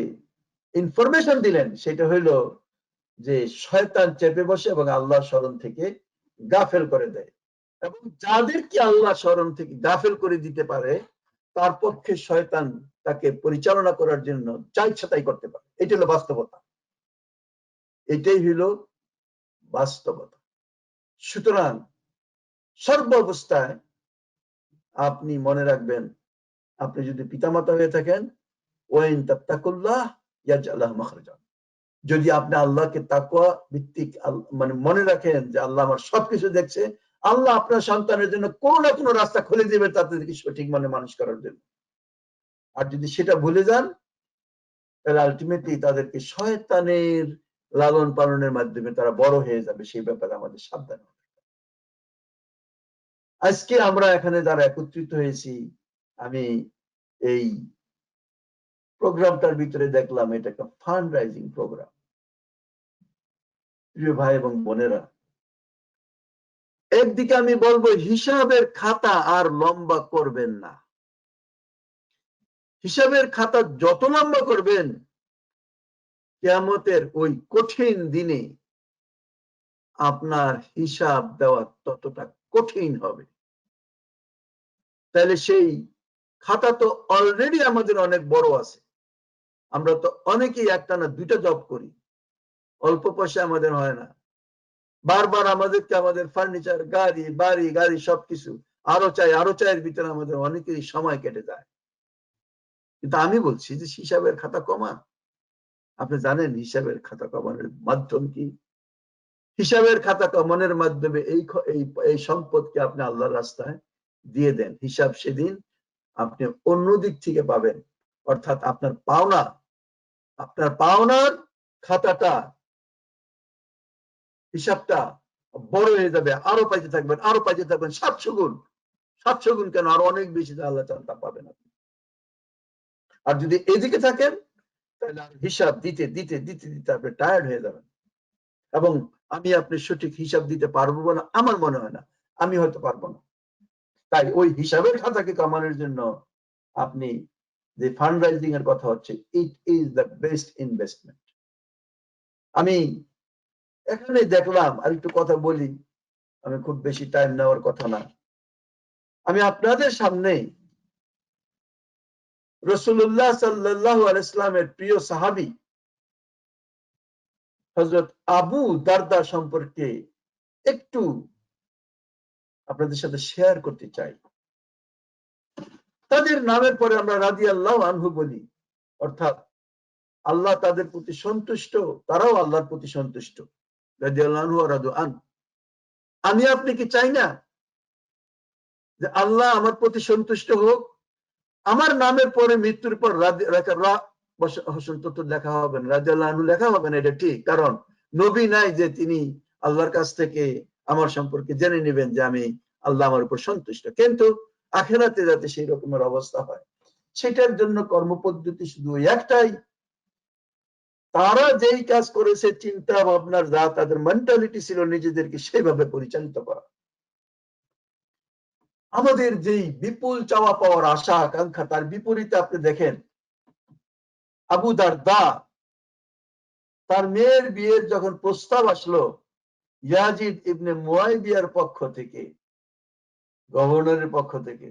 ইনফরমেশন দিলেন, সেটা হইলো যে শয়তান চেপে বসে এবং আল্লাহর স্মরণ থেকে গাফেল করে দেয়। এবং যাদেরকে আল্লাহ স্মরণ থেকে গাফেল করে দিতে পারে, তার পক্ষে শয়তান তাকে পরিচালনা করার জন্য যা ইচ্ছা তাই করতে পারে। এটি হলো বাস্তবতা, এটাই হলো বাস্তবতা। সুতরাং সর্ব অবস্থায় আপনি মনে রাখবেন, আপনি যদি পিতামাতা হয়ে থাকেন, ওয়াইন তাত্তাকুল্লাহ ইয়াজআল লাহু মাখরাজা, যদি আপনি আল্লাহকে তাকওয়া ভিত্তিক মানে মনে রাখেন যে আল্লাহ আমার সবকিছু দেখছে, আল্লাহ আপনার সন্তানের জন্য কোনো না কোনো রাস্তা খুলে দিবে তাদেরকে সঠিক মনে মানুষ করার জন্য। আর যদি সেটা ভুলে যান, তাহলে আলটিমেটলি তাদেরকে শয়তানের লালন পালনের মাধ্যমে তারা বড় হয়ে যাবে, সেই ব্যাপারে আমাদের সাবধান হতে হবে। আজকে আমরা এখানে যারা একত্রিত হয়েছি, আমি এই প্রোগ্রামটার ভিতরে দেখলাম এটা একটা ফান্ড রাইজিং প্রোগ্রাম। প্রিয় ভাই এবং বোনেরা, একদিকে আমি বলবো হিসাবের খাতা আর লম্বা করবেন না। হিসাবের খাতা যত লম্বা করবেন, কিয়ামতের ওই কঠিন দিনে আপনার হিসাব দেওয়া ততটা কঠিন হবে। তাহলে সেই খাতা তো অলরেডি আমাদের অনেক বড় আছে। আমরা তো অনেকেই একটা না দুইটা জব করি, অল্প পয়সা আমাদের হয় না। বারবার আমাদেরকে আমাদের ফার্নিচার, গাড়ি, বাড়ি, গাড়ি সবকিছু আরো চাই আরো চাইয়ের ভিতরে আমাদের অনেকেরই সময় কেটে যায়। কিন্তু আমি বলছি যে হিসাবের খাতা কমান। আপনি জানেন হিসাবের খাতা কমানোর মাধ্যম কি? হিসাবের খাতা কমানোর মাধ্যমে এই সম্পদকে আপনি আল্লাহর রাস্তায় দিয়ে দেন, হিসাব সেদিন আপনি অন্য দিক থেকে পাবেন। অর্থাৎ আপনার পাওনার খাতাটা, হিসাবটা বড় হয়ে যাবে, আরো পাইতে থাকবেন, 700 গুণ। 700 গুণ কেন, আরো অনেক বেশি যা আল্লাহ চান তা পাবেন আপনি। আর যদি এদিকে থাকেন তাহলে হিসাব দিতে দিতে দিতে দিতে আপনি টায়ার্ড হয়ে যাবেন, এবং আপনি সঠিক হিসাব দিতে পারবো না আমার মনে হয় না, আমি হয়তো পারবো না। তাই ওই হিসাবের খাতাকে কমানোর জন্য আপনি যে ফান্ড রাইজিং এর কথা হচ্ছে, it is the best investment. আমি এখানে দেখলাম, আর একটু কথা বলি, আমি খুব বেশি টাইম নেওয়ার কথা না। আমি আপনাদের সামনে রাসূলুল্লাহ সাল্লাল্লাহু আলাইহি ওয়াসাল্লামের প্রিয় সাহাবী হযরত আবু দারদা সম্পর্কে একটু আপনাদের সাথে শেয়ার করতে চাই। তাদের নামের পরে আমরা রাদিয়াল্লাহু আনহু বলি, অর্থাৎ আল্লাহ তাদের প্রতি সন্তুষ্ট, তারাও আল্লাহর প্রতি সন্তুষ্ট। রাদিয়াল্লাহু আনহু ওয়া রাদু আন। আমি আপনি কি চাই না যে আল্লাহ আমার প্রতি সন্তুষ্ট হোক? আমার নামের পরে মৃত্যুর পর লেখা হবে না, রাদিয়াল্লাহু আনহু লেখা হবে না, এটা ঠিক। কারণ নবী নাই যে তিনি আল্লাহর কাছ থেকে আমার সম্পর্কে জেনে নেবেন যে আমি আল্লাহ আমার উপর সন্তুষ্ট। কিন্তু আখিরাতে যাতে সেই রকমের অবস্থা হয়, সেটার জন্য কর্মপদ্ধতি শুধু একটাই, তারা যেই কাজ করেছে, চিন্তা ভাবনার যা তাদের মেন্টালিটি ছিল, নিজেদেরকে সেইভাবে পরিচালিত করা। আমাদের যেই বিপুল চাওয়া পাওয়ার আশা আকাঙ্ক্ষা, তার বিপরীতে আপনি দেখেন আবু দারদা, তার মেয়ের বিয়ের যখন প্রস্তাব আসলো ইয়াজিদ ইবনে মুয়াইবিয়ার পক্ষ থেকে, গভর্নরের পক্ষ থেকে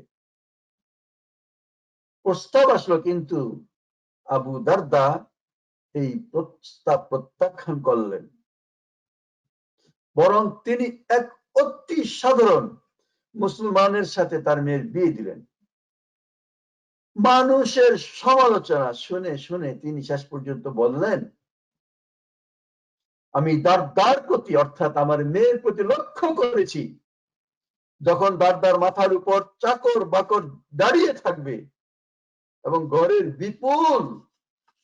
প্রস্তাব আসলো, কিন্তু আবু দারদা এই প্রস্তাব প্রত্যাখ্যান করলেন। বরং তিনি এক অতি সাধারণ মুসলমানের সাথে তার মেয়ের বিয়ে দিলেন। মানুষের সমালোচনা শুনে শুনে তিনি শেষ পর্যন্ত বললেন, আমি দারদার প্রতি, অর্থাৎ আমার মেয়ের প্রতি লক্ষ্য করেছি, যখন দারদার মাথার উপর চাকর বাকর দাঁড়িয়ে থাকবে এবং ঘরের বিপুল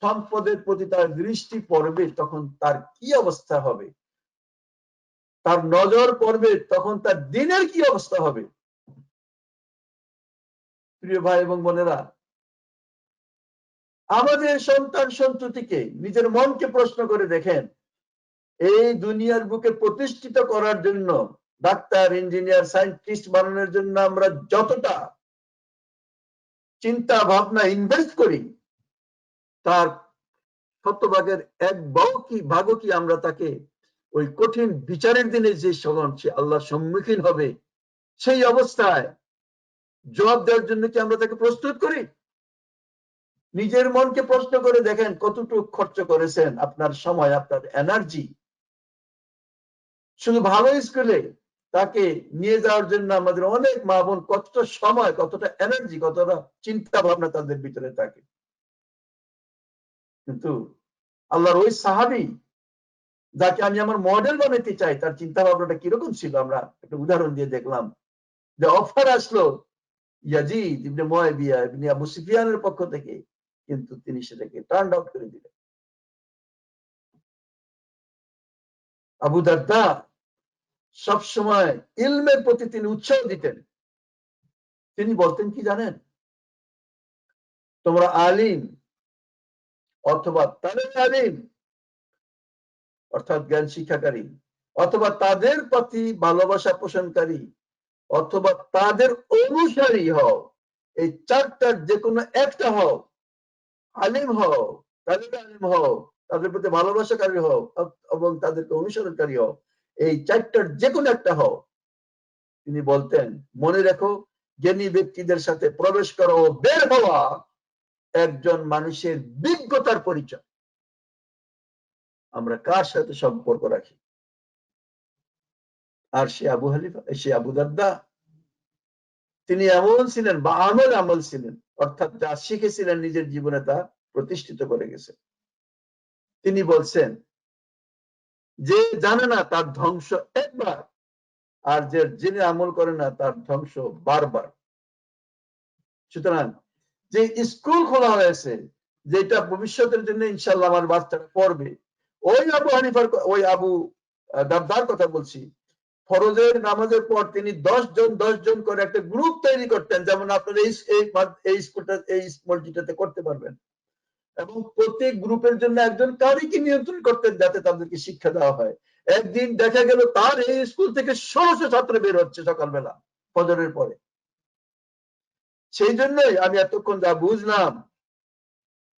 সম্পদের প্রতি তার দৃষ্টি পড়বে, তখন তার কি অবস্থা হবে, তার নজর পড়বে, তখন তার দিনের কি অবস্থা হবে। প্রিয় ভাই এবং বোনেরা, আমাদের সন্তান সন্ততিকে, নিজের মনকে প্রশ্ন করে দেখেন, এই দুনিয়ার বুকে প্রতিষ্ঠিত করার জন্য, ডাক্তার, ইঞ্জিনিয়ার, সায়েন্টিস্ট বানানোর জন্য আমরা যতটা চিন্তা ভাবনা ইনভেস্ট করি, তার শতভাগের এক ভাগও কি আমরা তাকে ওই কঠিন বিচারের দিনে যে সে আল্লাহর সম্মুখীন হবে, সেই অবস্থায় জবাব দেওয়ার জন্য কি আমরা তাকে প্রস্তুত করি? নিজের মনকে প্রশ্ন করে দেখেন, কতটুকু খরচ করেছেন আপনার সময়, আপনার এনার্জি। শুধু ভালো স্কুলে তাকে নিয়ে যাওয়ার জন্য আমাদের অনেক মা বোন কতটা সময়, কতটা এনার্জি, কতটা চিন্তা ভাবনা তাদের ভিতরে থাকে। কিন্তু আল্লাহর ওই সাহাবী, যাকে আমি আমার মডেল বানাতে চাই, তার চিন্তা ভাবনাটা কিরকম ছিল, আমরা একটা উদাহরণ দিয়ে দেখলাম। যে অফার আসলো ইয়াজিদ ইবনে মুয়াবিয়া ইবনে আবু সুফিয়ানের পক্ষ থেকে, কিন্তু তিনি সেটাকে টার্ন আউট করে দিলেন। আবু দারদা সবসময় ইলমের প্রতি তিনি উৎসাহ দিতেন। তিনি বলতেন কি জানেন, তোমরা আলিম অথবা তালেব আলিম, অর্থাৎ জ্ঞান শিক্ষাকারী, অথবা তাদের প্রতি ভালোবাসা পোষণকারী, অথবা তাদের অনুসারী হও, এই চারটার যে কোনো একটা হও। আলিম হও, তালেবে আলিম হও, তাদের প্রতি ভালোবাসাকারী হও, এবং তাদেরকে অনুসরণকারী হও, এই চারটার যে কোনো একটা হও। তিনি বলতেন, মনে রেখো, জ্ঞানী ব্যক্তিদের সাথে প্রবেশ করা ও বের হওয়া একজন মানুষের বিজ্ঞতার পরিচয়। আমরা কার সাথে সম্পর্ক রাখি? আর সে আবু দারদা, তিনি এমন ছিলেন, বা আমল ছিলেন, অর্থাৎ যা শিখেছিলেন নিজের জীবনে তা প্রতিষ্ঠিত করে গেছে। তিনি বলছেন, যে জানে না তার ধ্বংস একবার, আর যে জেনে আমল করে না তার ধ্বংস বারবার। সুতরাং যে স্কুল খোলা হয়েছে, যেটা ভবিষ্যতের জন্য ইনশাল্লাহ আমার বাচ্চারা পড়বে, ওই আবু হানিফার ওই আবু দারদার কথা বলছি, ফরজের নামাজের পর তিনি 10 জন করে একটা গ্রুপ তৈরি করতেন, যেমন আপনারা এই স্কুলটা এই মসজিদটাতে করতে পারবেন, এবং প্রত্যেক গ্রুপের জন্য একজন কারিকে নিয়ন্ত্রণ করতেন যাতে তাদেরকে শিক্ষা দেওয়া হয়। একদিন দেখা গেল তার এই স্কুল থেকে 1600 ছাত্র বের হচ্ছে সকালবেলা ফজরের পরে। সেই জন্যই আমি এতক্ষণ যা বুঝলাম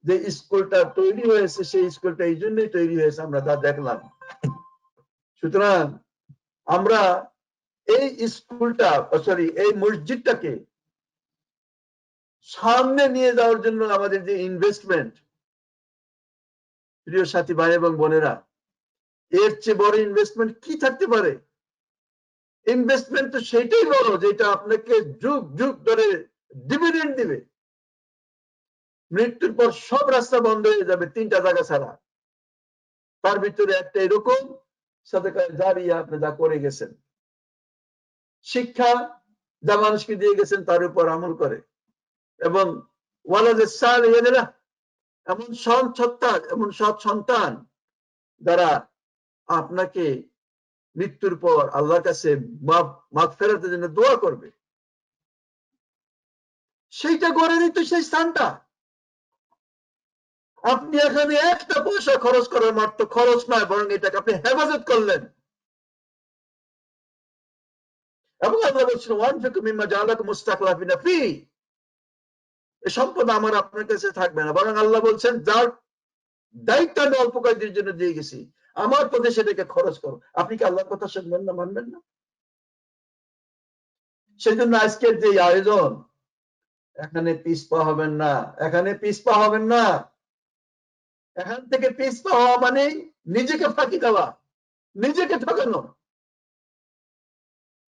যে স্কুলটা তৈরি হয়েছে, সেই স্কুলটা এই জন্যই তৈরি হয়েছে, আমরা যা দেখলাম। সুতরাং আমরা এই স্কুলটা এই মসজিদটাকে সামনে নিয়ে যাওয়ার জন্য আমাদের যে ইনভেস্টমেন্ট, প্রিয় সাথী ভাই এবং বোনেরা, এর চেয়ে বড় ইনভেস্টমেন্ট কি থাকতে পারে? ইনভেস্টমেন্ট তো সেটাই বড় যেটা আপনাকে যুগ যুগ ধরে ডিভিডেন্ড দিবে। মৃত্যুর পর সব রাস্তা বন্ধ হয়ে যাবে 3টা জায়গা ছাড়া, তার ভিতরে একটা এরকম সাদাকায়ে জারিয়া আপনি যা করে গেছেন, শিক্ষা যা মানুষকে দিয়ে গেছেন তার উপর আমল করে, এবং ওয়ালাদে সালিহিনা, এমন সৎ সন্তান যারা আপনাকে মৃত্যুর পর আল্লাহর কাছে মাগফিরাতের জন্য দোয়া করবে, সেইটা গড়েনি তো সেই স্থানটা। আপনি এখানে একটা পয়সা খরচ করার মাত্র খরচ নয়, বরং এটাকে আপনি হেফাজত করলেন। এবং আল্লাহ বলছেন ওয়ানফিকু মিম্মা জাআলাকুম মুস্তাখলাফিনা ফি, এই সম্পদ আমার আপনার কাছে থাকবে না, বরং আল্লাহ বলছেন যার দায়িত্ব আমি অল্প কয়েকদিনের জন্য দিয়ে গেছি, আমার পথে সেটাকে খরচ করো। আপনি কি আল্লাহর কথা শুনবেন না, মানবেন না? সেই জন্য আজকের যে আয়োজন, এখানে পিছপা হবেন না, এখানে পিছপা হবেন না। এখান থেকে পিছপা হওয়া মানে নিজেকে ফাঁকি দেওয়া, নিজেকে ঠকানো।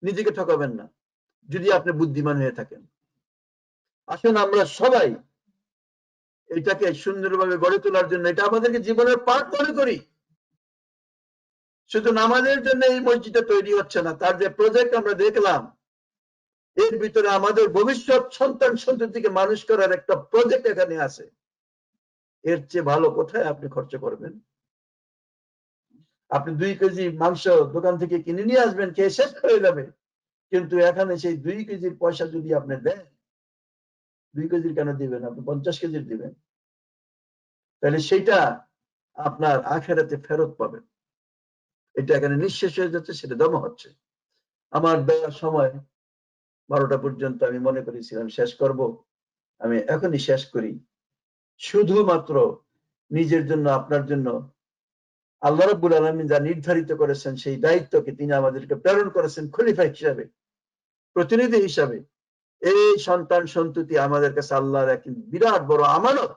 নিজেকে ঠকাবেন না যদি আপনি বুদ্ধিমান হয়ে থাকেন। আসুন আমরা সবাই এটাকে সুন্দরভাবে গড়ে তোলার জন্য, এটা আমাদেরকে জীবনের পাঠ মনে করি। শুধু নামাজের জন্য এই মসজিদটা তৈরি হচ্ছে না, তার যে প্রজেক্ট আমরা দেখলাম, এর ভিতরে আমাদের ভবিষ্যৎ সন্তান সন্ততিকে মানুষ করার একটা প্রজেক্ট এখানে আছে। এর চেয়ে ভালো কোথায় আপনি খরচ করবেন? আপনি 2 কেজি মাংস দোকান থেকে কিনে নিয়ে আসবেন, খেয়ে শেষ হয়ে যাবে, কিন্তু এখানে সেই 2 কেজির পয়সা যদি আপনি দেন, 2 কেজির কেন দিবেন, আপনি 50 কেজির দিবেন, তাহলে সেইটা আপনার আখেরাতে ফেরত পাবেন। এটা এখানে নিঃশেষ হয়ে যাচ্ছে, সেটা জমা হচ্ছে। আমার দেওয়ার সময় 12টা পর্যন্ত আমি মনে করেছিলাম শেষ করব, আমি এখনই শেষ করি। শুধুমাত্র নিজের জন্য, আপনার জন্য আল্লাহ রাব্বুল আলামিন যা নির্ধারিত করেছেন, সেই দায়িত্বকে তিনি আমাদেরকে প্রেরণ করেছেন খলিফা হিসাবে, প্রতিনিধি হিসাবে। এই সন্তান সন্ততি আমাদের কাছে আল্লাহর এক বিরাট বড় আমানত।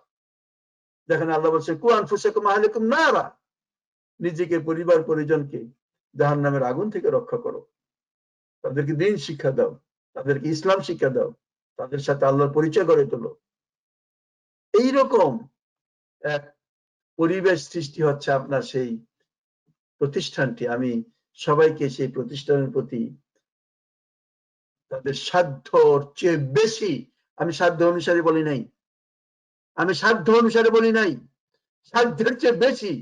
দেখেন আল্লাহ বলছে কু আনফুসাকুম আহলিকুম নারা, নিজেকে, পরিবার পরিজনকে জাহান্নামের আগুন থেকে রক্ষা করো, তাদেরকে দ্বীন শিক্ষা দাও, তাদেরকে ইসলাম শিক্ষা দাও, তাদের সাথে আল্লাহর পরিচয় গড়ে তোলো। এইরকম এক পরিবেশ সৃষ্টি হচ্ছে আপনার সেই প্রতিষ্ঠানটি। আমি সবাইকে সেই প্রতিষ্ঠানের প্রতি তাদের সাধ্যর চেয়ে বেশি, আমি সাধ্য অনুসারে বলি নাই, আমি সাধ্য অনুসারে বলি নাই, সাধ্যের চেয়ে বেশি,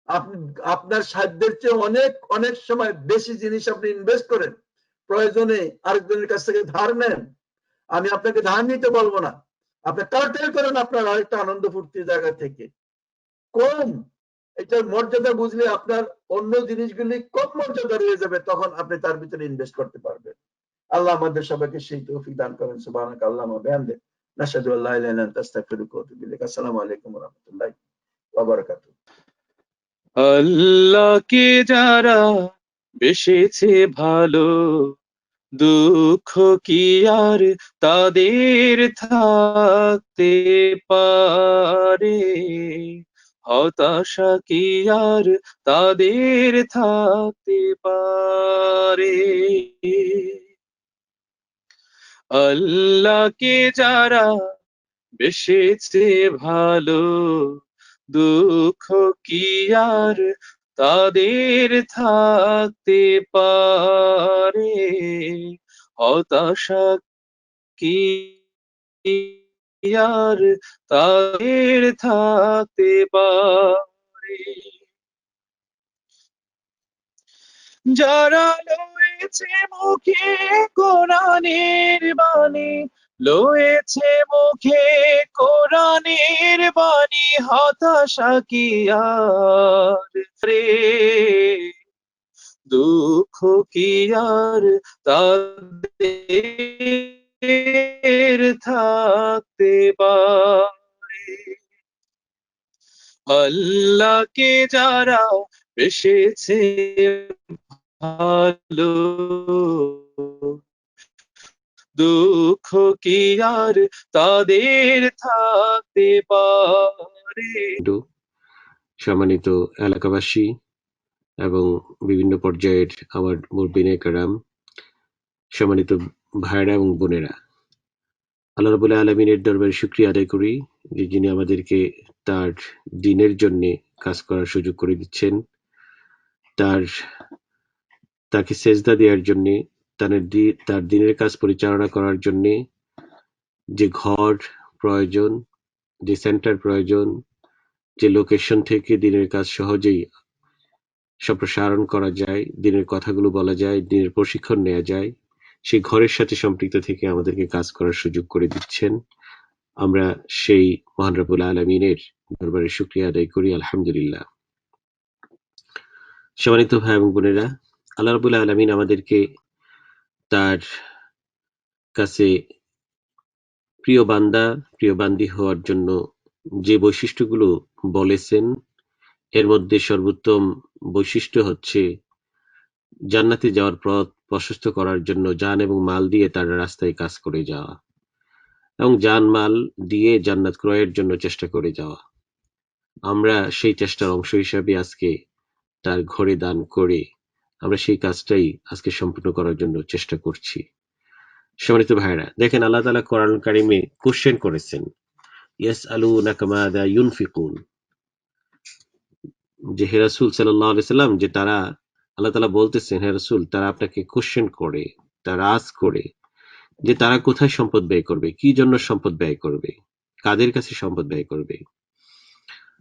আপনি আপনার সাধ্যের চেয়ে অনেক অনেক সময় বেশি জিনিস আপনি ইনভেস্ট করেন, প্রয়োজনে আরেকজনের কাছ থেকে ধার নেন। আমি আপনাকে ধার নিতে বলবো না, আপনি কারটেল করেন আপনার আরেকটা আনন্দ ফুর্তির জায়গা থেকে। কম, এটার মর্যাদা বুঝলে আপনার অন্য জিনিসগুলি কম মর্যাদা রয়ে যাবে, তখন আপনি তার ভিতরে ইনভেস্ট করতে পারবেন। আল্লাহ আমাদের সবাইকে সেই তৌফিক দান করেন। সুবহানাক আল্লাহুম্মা ওয়া বিহামদিক, নাশহাদু আল্লা ইলাহা ইল্লা আনতা, আস্তাগফিরুকা ওয়া আতুবু ইলাইক। আসসালামু আলাইকুম ওয়া রাহমাতুল্লাহি ওয়া বারাকাতুহু। আল্লাহকে যারা বেসেছে ভালো, দুঃখ কি আর তাদের থাকতে পারে, হতাশা কি আর তাদের থাকতে পারে। আল্লাহকে যারা বেসেছে ভালো, দুঃখ কি আর তাদের থাকতে পারে, হতাশা কি আর তাদের থাকতে পারে যারা লয়েছে মুখে কোরআনের বাণী লয়েছে মুখে কোরআনের বাণী হতাশা কি আর রে দুঃখ কি আর তাদের থাকতে পারে আল্লাহকে যারা বেসেছে ভালো দুঃখ কি আর তাদের থাকতে পারে সম্মানিত এলাকাবাসী এবং বিভিন্ন পর্যায়ের আমার মুরব্বিনে কেরাম, সম্মানিত ভাইরা এবং বোনেরা, আল্লাহ রাব্বুল আলামিনের দরবারে শুকরিয়া আদায় করি যে যিনি আমাদেরকে তার দ্বীনের জন্য কাজ করার সুযোগ করে দিচ্ছেন, তাকে সেজদা দেওয়ার জন্য, তার দ্বীনের কাজ পরিচালনা করার জন্য যে ঘর প্রয়োজন, যে সেন্টার প্রয়োজন, যে লোকেশন থেকে দ্বীনের কাজ সহজেই সম্প্রসারণ করা যায়, দ্বীনের কথাগুলো বলা যায়, দ্বীনের প্রশিক্ষণ নেওয়া যায়, সেই ঘরের সাথে সম্পৃক্ত থেকে আমাদেরকে কাজ করার সুযোগ করে দিচ্ছেন। আমরা সেই মহান রব্বুল আলামিনের দরবারে শুকরিয়া আদায় করি, আলহামদুলিল্লাহ। সম্মানিত ভাই এবং বোনেরা, আল্লাহ রাব্বুল আলামিন আমাদেরকে তার কাছে প্রিয় বান্দা, প্রিয় বান্দি হওয়ার জন্য যে বৈশিষ্ট্যগুলো বলেছেন, এর মধ্যে সর্বোত্তম বৈশিষ্ট্য হচ্ছে জান্নাতে যাওয়ার পথ প্রশস্ত করার জন্য জান এবং মাল দিয়ে তার রাস্তায় কাজ করে যাওয়া এবং জান মাল দিয়ে জান্নাত ক্রয়ের জন্য চেষ্টা করে যাওয়া। আমরা সেই চেষ্টার অংশ হিসাবে আজকে তার ঘরে দান করে আমরা সেই কাজটাই আজকে সম্পূর্ণ করার জন্য চেষ্টা করছি। সম্মানিত ভাইরা, দেখেন আল্লাহ তাআলা কোরআন কারিমে কোশ্চেন করেছেন, ইয়াসআলুনাকা মাযা ইউনফিকুন, যে হে রাসূল সাল্লাল্লাহু আলাইহি সাল্লাম, যে তারা, আল্লাহ তাআলা বলতেছেন হে রাসূল, তারা আপনাকে কোশ্চেন করে, তারা আজ করে যে তারা কোথায় সম্পদ ব্যয় করবে, কি জন্য সম্পদ ব্যয় করবে, কাদের কাছে সম্পদ ব্যয় করবে।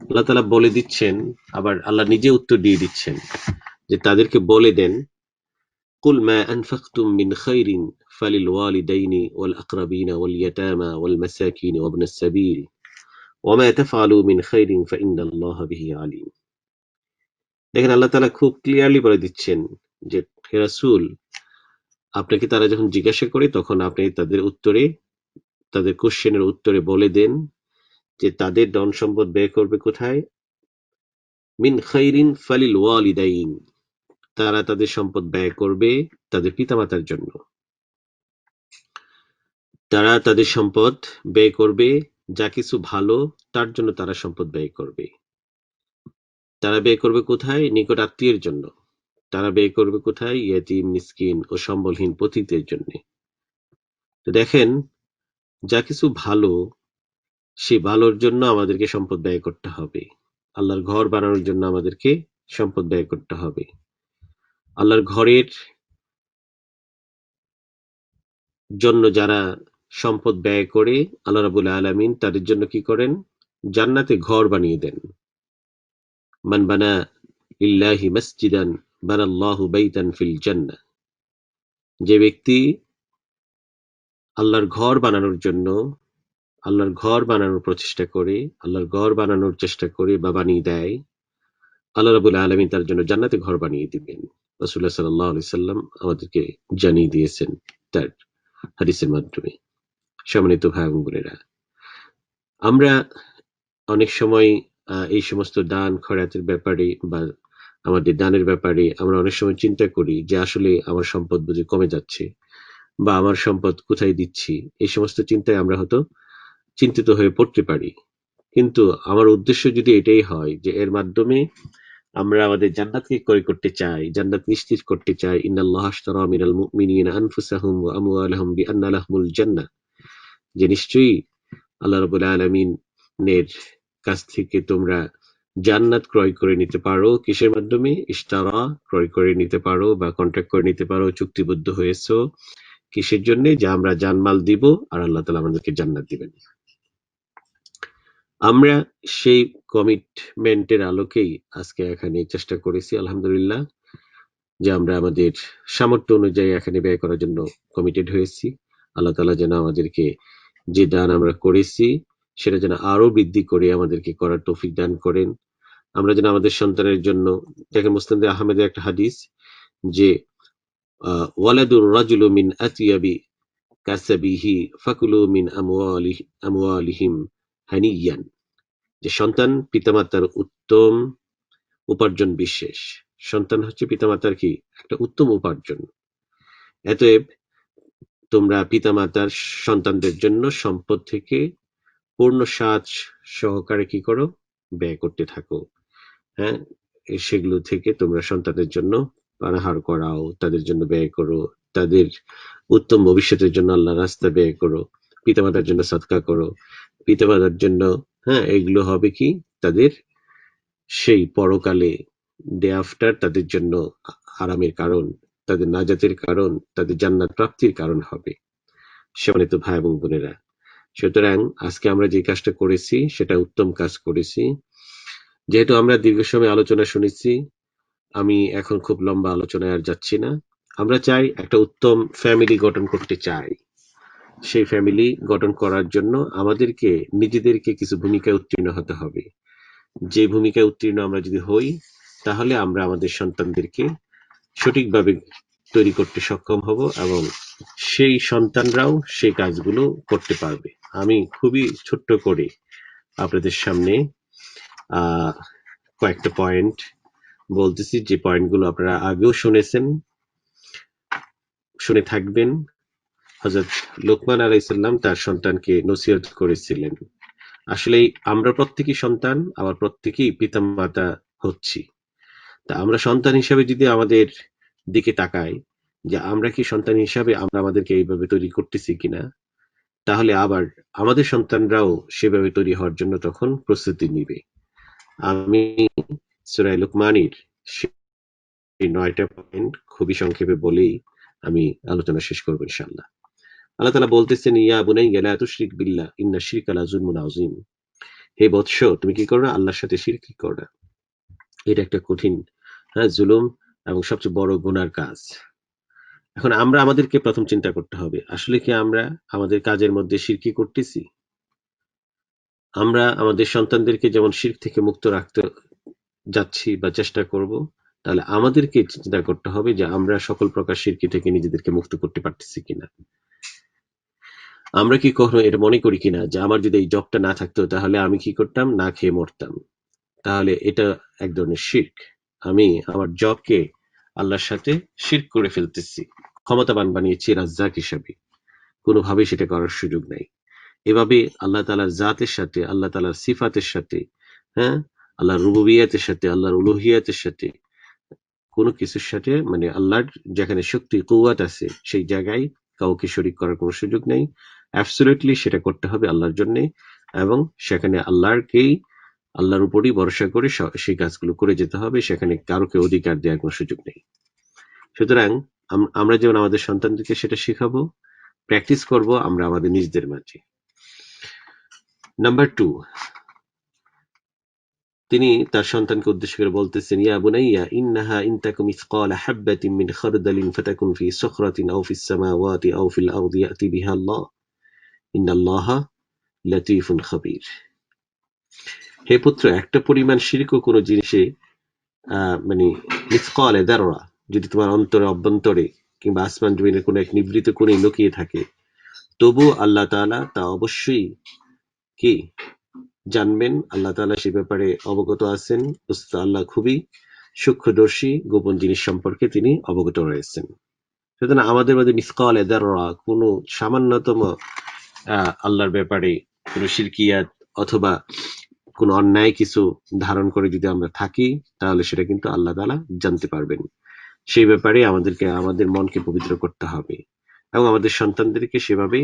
আল্লাহ তাআলা বলে দিচ্ছেন, আবার আল্লাহ নিজে উত্তর দিয়ে দিচ্ছেন যে তাদেরকে বলে দেন, কুল মা আনফাকতুম মিন খাইরিন ফালিল ওয়ালিদাইনি ওয়াল আকরাবিনা ওয়াল ইয়াতামা ওয়াল মাসাকিন ওয়া ইবনাস সাবিল ওয়া মা তাফআলু মিন খাইরিন ফাইন্নাল্লাহা বিহি আলিম। দেখেন আল্লাহ তাআলা খুব ক্লিয়ারলি বলে দিচ্ছেন যে হে রাসূল, আপনাকে তারা যখন জিজ্ঞাসা করে তখন আপনি তাদের উত্তরে, তাদের কোশ্চেনের উত্তরে বলে দেন যে তাদের ধন সম্পদ ব্যয় করবে কোথায়, মিন খাইরিন ফালিল ওয়ালিদাইন, তারা তাদের সম্পদ ব্যয় করবে তাদের পিতামাতার জন্য, তারা তাদের সম্পদ ব্যয় করবে যা কিছু ভালো তার জন্য তারা সম্পদ ব্যয় করবে। তারা ব্যয় করবে কোথায়, নিকট আত্মীয়ের জন্য। তারা ব্যয় করবে কোথায়, ইয়েতিম মিসকিন ও সম্বলহীন পথিকদের জন্য। তো দেখেন, যা কিছু ভালো সেই ভালোর জন্য আমাদেরকে সম্পদ ব্যয় করতে হবে। আল্লাহর ঘর বানানোর জন্য আমাদেরকে সম্পদ ব্যয় করতে হবে। আল্লাহর ঘরের জন্য যারা সম্পদ ব্যয় করে, আল্লাহ রাব্বুল আলামিন তাদের জন্য কি করেন, জান্নাতে ঘর বানিয়ে দেন। মান বানা লিল্লাহি মাসজিদান বানাল্লাহু বাইতান ফিল জান্নাহ, যে ব্যক্তি আল্লাহর ঘর বানানোর জন্য, আল্লাহর ঘর বানানোর প্রচেষ্টা করে, আল্লাহর ঘর বানানোর চেষ্টা করে বা বানিয়ে দেয়, আল্লাহ রাব্বুল আলামিন তার জন্য জান্নাতে ঘর বানিয়ে দিবেন। রাসূলুল্লাহ সাল্লাল্লাহু আলাইহি সাল্লাম আমাদেরকে জানিয়ে দিয়েছেন তার হাদিসের মাধ্যমে। সম্মানিত ভাই এবং বোনেরা, আমরা অনেক সময় এই সমস্ত দান খয়রাতের ব্যাপারে বা আমাদের দানের ব্যাপারে আমরা অনেক সময় চিন্তা করি যে আসলে আমার সম্পদ বুঝি কমে যাচ্ছে বা আমার সম্পদ কোথায় দিচ্ছি, এই সমস্ত চিন্তায় আমরা হয়তো চিন্তিত হয়ে পড়তে পারি। কিন্তু আমার উদ্দেশ্য যদি এটাই হয় যে এর মাধ্যমে আমরা আমাদের জান্নাতকে ক্রয় করতে চাই, জান্নাত নিশ্চিত করতে চাই, ইন্নাল্লাহা আশতারা মিনাল মুমিনিনা আনফুসাহুম ওয়া আমওয়ালাহুম বিআন্না লাহুমুল জান্নাহ, যে নিশ্চয়ই আল্লাহ রাব্বুল আলামিনের কাছ থেকে তোমরা জান্নাত ক্রয় করে নিতে পারো। কিসের মাধ্যমে? ইশতারা, ক্রয় করে নিতে পারো বা কন্ট্রাক্ট করে নিতে পারো, চুক্তিবদ্ধ হয়েছো কিসের জন্য? যে আমরা জানমাল দিব আর আল্লাহ তাআলা আমাদেরকে জান্নাত দিবেন। আমরা সেই কমিটমেন্টের আলোকেই আজকে এখানে চেষ্টা করেছি আলহামদুলিল্লাহ, যে আমরা আমাদের সামর্থ্য অনুযায়ী এখানে ব্যয় করার জন্য কমিটেড হয়েছি। আল্লাহ তাআলা যেন আমাদেরকে যে দান আমরা করেছি সেটা যেন আরো বৃদ্ধি করে আমাদেরকে করার তৌফিক দান করেন। আমরা যেন আমাদের সন্তানের জন্য, দেখেন মুসনাদে আহমেদের একটা হাদিস, যে ওয়ালাদুর রাজুলু মিন আতিয়াবি কাসাবিহি ফাকুলু মিন আমওয়ালিহিম হানিয়ান, যে সন্তান পিতামাতার উত্তম উপার্জন বিশেষ। সন্তান হচ্ছে পিতামাতার কি একটা উত্তম উপার্জন। অতএব তোমরা পিতামাতার সন্তানদের জন্য সম্পদ থেকে পূর্ণ সাজ সহকারে কি করো? ব্যয় করতে থাকো। হ্যাঁ, সেগুলো থেকে তোমরা সন্তানের জন্য পানাহার করাও, তাদের জন্য ব্যয় করো, তাদের উত্তম ভবিষ্যতের জন্য আল্লাহ রাস্তা ব্যয় করো, পিতামাতার জন্য সদকা করো, পিতামাতার জন্য, হ্যাঁ, এগুলো হবে কি তাদের সেই পরকালে ডে আফটার তাদের জন্য আরামের কারণ, তাদের নাজাতের কারণ, তাদের জান্নাত প্রাপ্তির কারণ হবে। সম্মানিত ভাই এবং বোনেরা, সুতরাং আজকে আমরা যে কাজটা করেছি সেটা উত্তম কাজ করেছি। যেহেতু আমরা দীর্ঘ সময় আলোচনা শুনেছি, আমি এখন খুব লম্বা আলোচনায় আর যাচ্ছি না। আমরা চাই একটা উত্তম ফ্যামিলি গঠন করতে চাই। সেই ফ্যামিলি গঠন করার জন্য আমাদেরকে নিজেদেরকে কিছু ভূমিকায় উত্তীর্ণ হতে হবে। যে ভূমিকায় উত্তীর্ণ আমরা যদি হই, তাহলে আমরা আমাদের সন্তানদেরকে সঠিকভাবে তৈরি করতে সক্ষম হব এবং সেই সন্তানরাও সেই কাজগুলো করতে পারবে। আমি খুবই ছোট্ট করে আপনাদের সামনে কয়েকটা পয়েন্ট বলতেছি, যে পয়েন্টগুলো আপনারা আগেও শুনেছেন, শুনে থাকবেন। হযরত লোকমান আলাইহিস সালাম তার সন্তানকে নসিহত করেছিলেন। আসলে আমরা প্রত্যেকেই সন্তান, আবার প্রত্যেকেই পিতামাতা হচ্ছি। তা আমরা সন্তান হিসাবে যদি আমাদের দিকে তাকাই, যে আমরা কি সন্তান হিসাবে আমরা আমাদেরকে এইভাবে তৈরি করতেছি কিনা, তাহলে আবার আমাদের সন্তানরাও সেভাবে তৈরি হওয়ার জন্য তখন প্রস্তুতি নিবে। আমি সূরা লুকমানের সেই 9টা পয়েন্ট খুবই সংক্ষেপে বলেই আমি আলোচনা শেষ করবো ইনশাআল্লাহ। আল্লাহ তাআলা বলতেছেন, ইয়া বুনাইয়া লা তুশরিক বিল্লাহ ইন্না শিরকা লাযুলমুন আযীম। হে বৎস, তুমি কি করো না? আল্লাহর সাথে শিরক করো না। এটা একটা কঠিন, হ্যাঁ, জুলুম এবং সবচেয়ে বড় গুনার কাজ। এখন আমরা আমাদেরকে প্রথম চিন্তা করতে হবে, আসলে কি আমরা আমাদের কাজের মধ্যে শিরকি করতেছি? আমরা আমাদের সন্তানদেরকে যেমন শিরক থেকে মুক্ত রাখতে যাচ্ছি বা চেষ্টা করব, তাহলে আমাদেরকে চিন্তা করতে হবে যে আমরা সকল প্রকার শিরকি থেকে নিজেদেরকে মুক্ত করতে পারতেছি কিনা। আমরা কি কখনো এটা মনে করি কিনা যে আমার যদি এই জবটা না থাকতো তাহলে আমি কি করতাম? না খেয়ে মরতাম। তাহলে এটা এক ধরনের শিরক। আমি আমার জবকে আল্লাহর সাথে শিরক করে ফেলতেছি, ক্ষমতাবান বানিয়েছি রাজ্জাক হিসাবে। কোনোভাবেই সেটা করার সুযোগ নাই। এভাবে আল্লাহ তাআলার জাতের সাথে, আল্লাহ তাআলার সিফাতের সাথে, হ্যাঁ, আল্লাহর রুবুবিয়াতের সাথে, আল্লাহর উলুহিয়াতের সাথে, কোনো কিছুর সাথে, মানে আল্লাহর যেখানে শক্তি কুওয়াত আছে সেই জায়গায় কাউকে শরীক করার কোনো সুযোগ নেই। অ্যাবসলিউটলি সেটা করতে হবে আল্লাহর জন্য, এবং সেখানে আল্লাহর উপরই ভরসা করে সেই কাজগুলো করে যেতে হবে। সেখানে কারোকে অধিকার দেওয়ার কোনো সুযোগ নেই। সুতরাং আমরা যেমন আমাদের সন্তানদেরকে সেটা শেখাবো, প্র্যাকটিস করব আমরা আমাদের নিজেদের মাঝে। নাম্বার 2, তিনি তার সন্তানকে উদ্দেশ্য করে বলতেছেন, ইয়া বুনাইয়া ইন্নাহা ইন তাকু মিসকালা হাববাতিন মিন খারদালিন ফাতাকুন ফি সুখরাতিন আও ফিস সামাওয়াতি আও ফিল আরদি ইয়াতি বিহা আল্লাহ ইন্নাল্লাহা লাতীফুন খাবীর। হে পুত্র, একটা পরিমাণ শিরকও কোনো জিনিসে মানে মিসকালে যাররা যদি তোমার অন্তরে, অভ্যন্তরে কিংবা আসমান জমিনের কোনো এক নিভৃত কোণে লুকিয়ে থাকে, তবু আল্লাহ তাআলা তা অবশ্যই কি জানবেন। আল্লাহ তাআলা সে ব্যাপারে অবগত আছেন। আল্লাহ খুবই সূক্ষ্মদর্শী, গোপন জিনিস সম্পর্কে তিনি অবগত রয়েছেন। সুতরাং আমাদের মধ্যে মিসকালে যাররা, কোনো সামান্যতম আল্লাহর ব্যাপারে কোনো শিরকিয়াত অথবা কোনো অন্যায় কিছু ধারণ করে যদি আমরা থাকি, তাহলে সেটা কিন্তু আল্লাহ তাআলা জানতে পারবেন। সেই ব্যাপারে আমাদেরকে আমাদের মনকে পবিত্র করতে হবে এবং আমাদের সন্তানদেরকে সেভাবে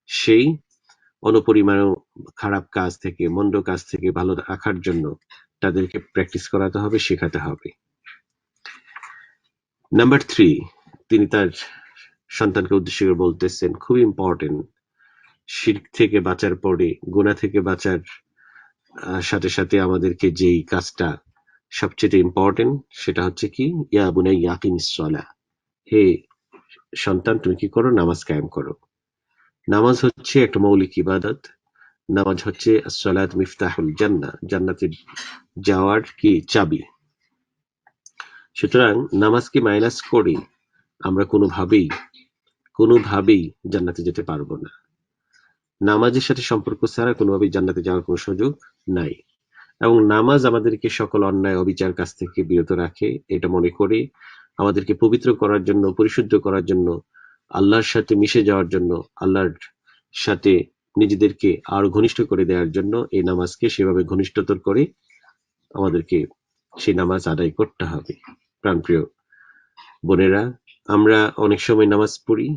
সেই অনপরিমাণ খারাপ কাজ থেকে, মন্দ কাজ থেকে ভালো রাখার জন্য তাদেরকে প্র্যাকটিস করাতে হবে, শেখাতে হবে। নাম্বার 3, তিনি তার সন্তানকে উদ্দেশ্য করে বলতেছেন, খুব ইম্পর্টেন্ট। শিরক থেকে বাঁচার পরে, গুনাহ থেকে বাঁচার সাথে সাথে আমাদেরকে যেই কাজটা সবচেয়ে ইম্পর্টেন্ট, সেটা হচ্ছে কি, ইয়া বুনাইয়া আকিমিস সালাহ, হে সন্তান তুমি কি করো, নামাজ কায়েম করো। নামাজ হচ্ছে একটা মৌলিক ইবাদত। নামাজ হচ্ছে as-সালাত মিফতাহুল জান্নাহ, জান্নাতে যাওয়ার কি চাবি। সুতরাং নামাজকে মাইনাস করে আমরা কোনোভাবেই জান্নাতে যেতে পারবো না। নামাজের সাথে সম্পর্ক ছাড়া কোনোভাবেই জান্নাতে যাওয়ার কোনো সুযোগ নাই। এবং নামাজ আমাদেরকে সকল অন্যায় অবিচার কাছ থেকে বিরত রাখে, এটা মনে করে আমাদেরকে পবিত্র করার জন্য, পরিশুদ্ধ করার জন্য, আল্লাহর সাথে মিশে যাওয়ার জন্য, আল্লাহর সাথে নিজেদেরকে আরো ঘনিষ্ঠ করে দেওয়ার জন্য এই নামাজকে সেভাবে ঘনিষ্ঠতর করে আমাদেরকে সেই নামাজ আদায় করতে হবে। প্রাণপ্রিয় বোনেরা, আমরা অনেক সময় নামাজ পড়ি,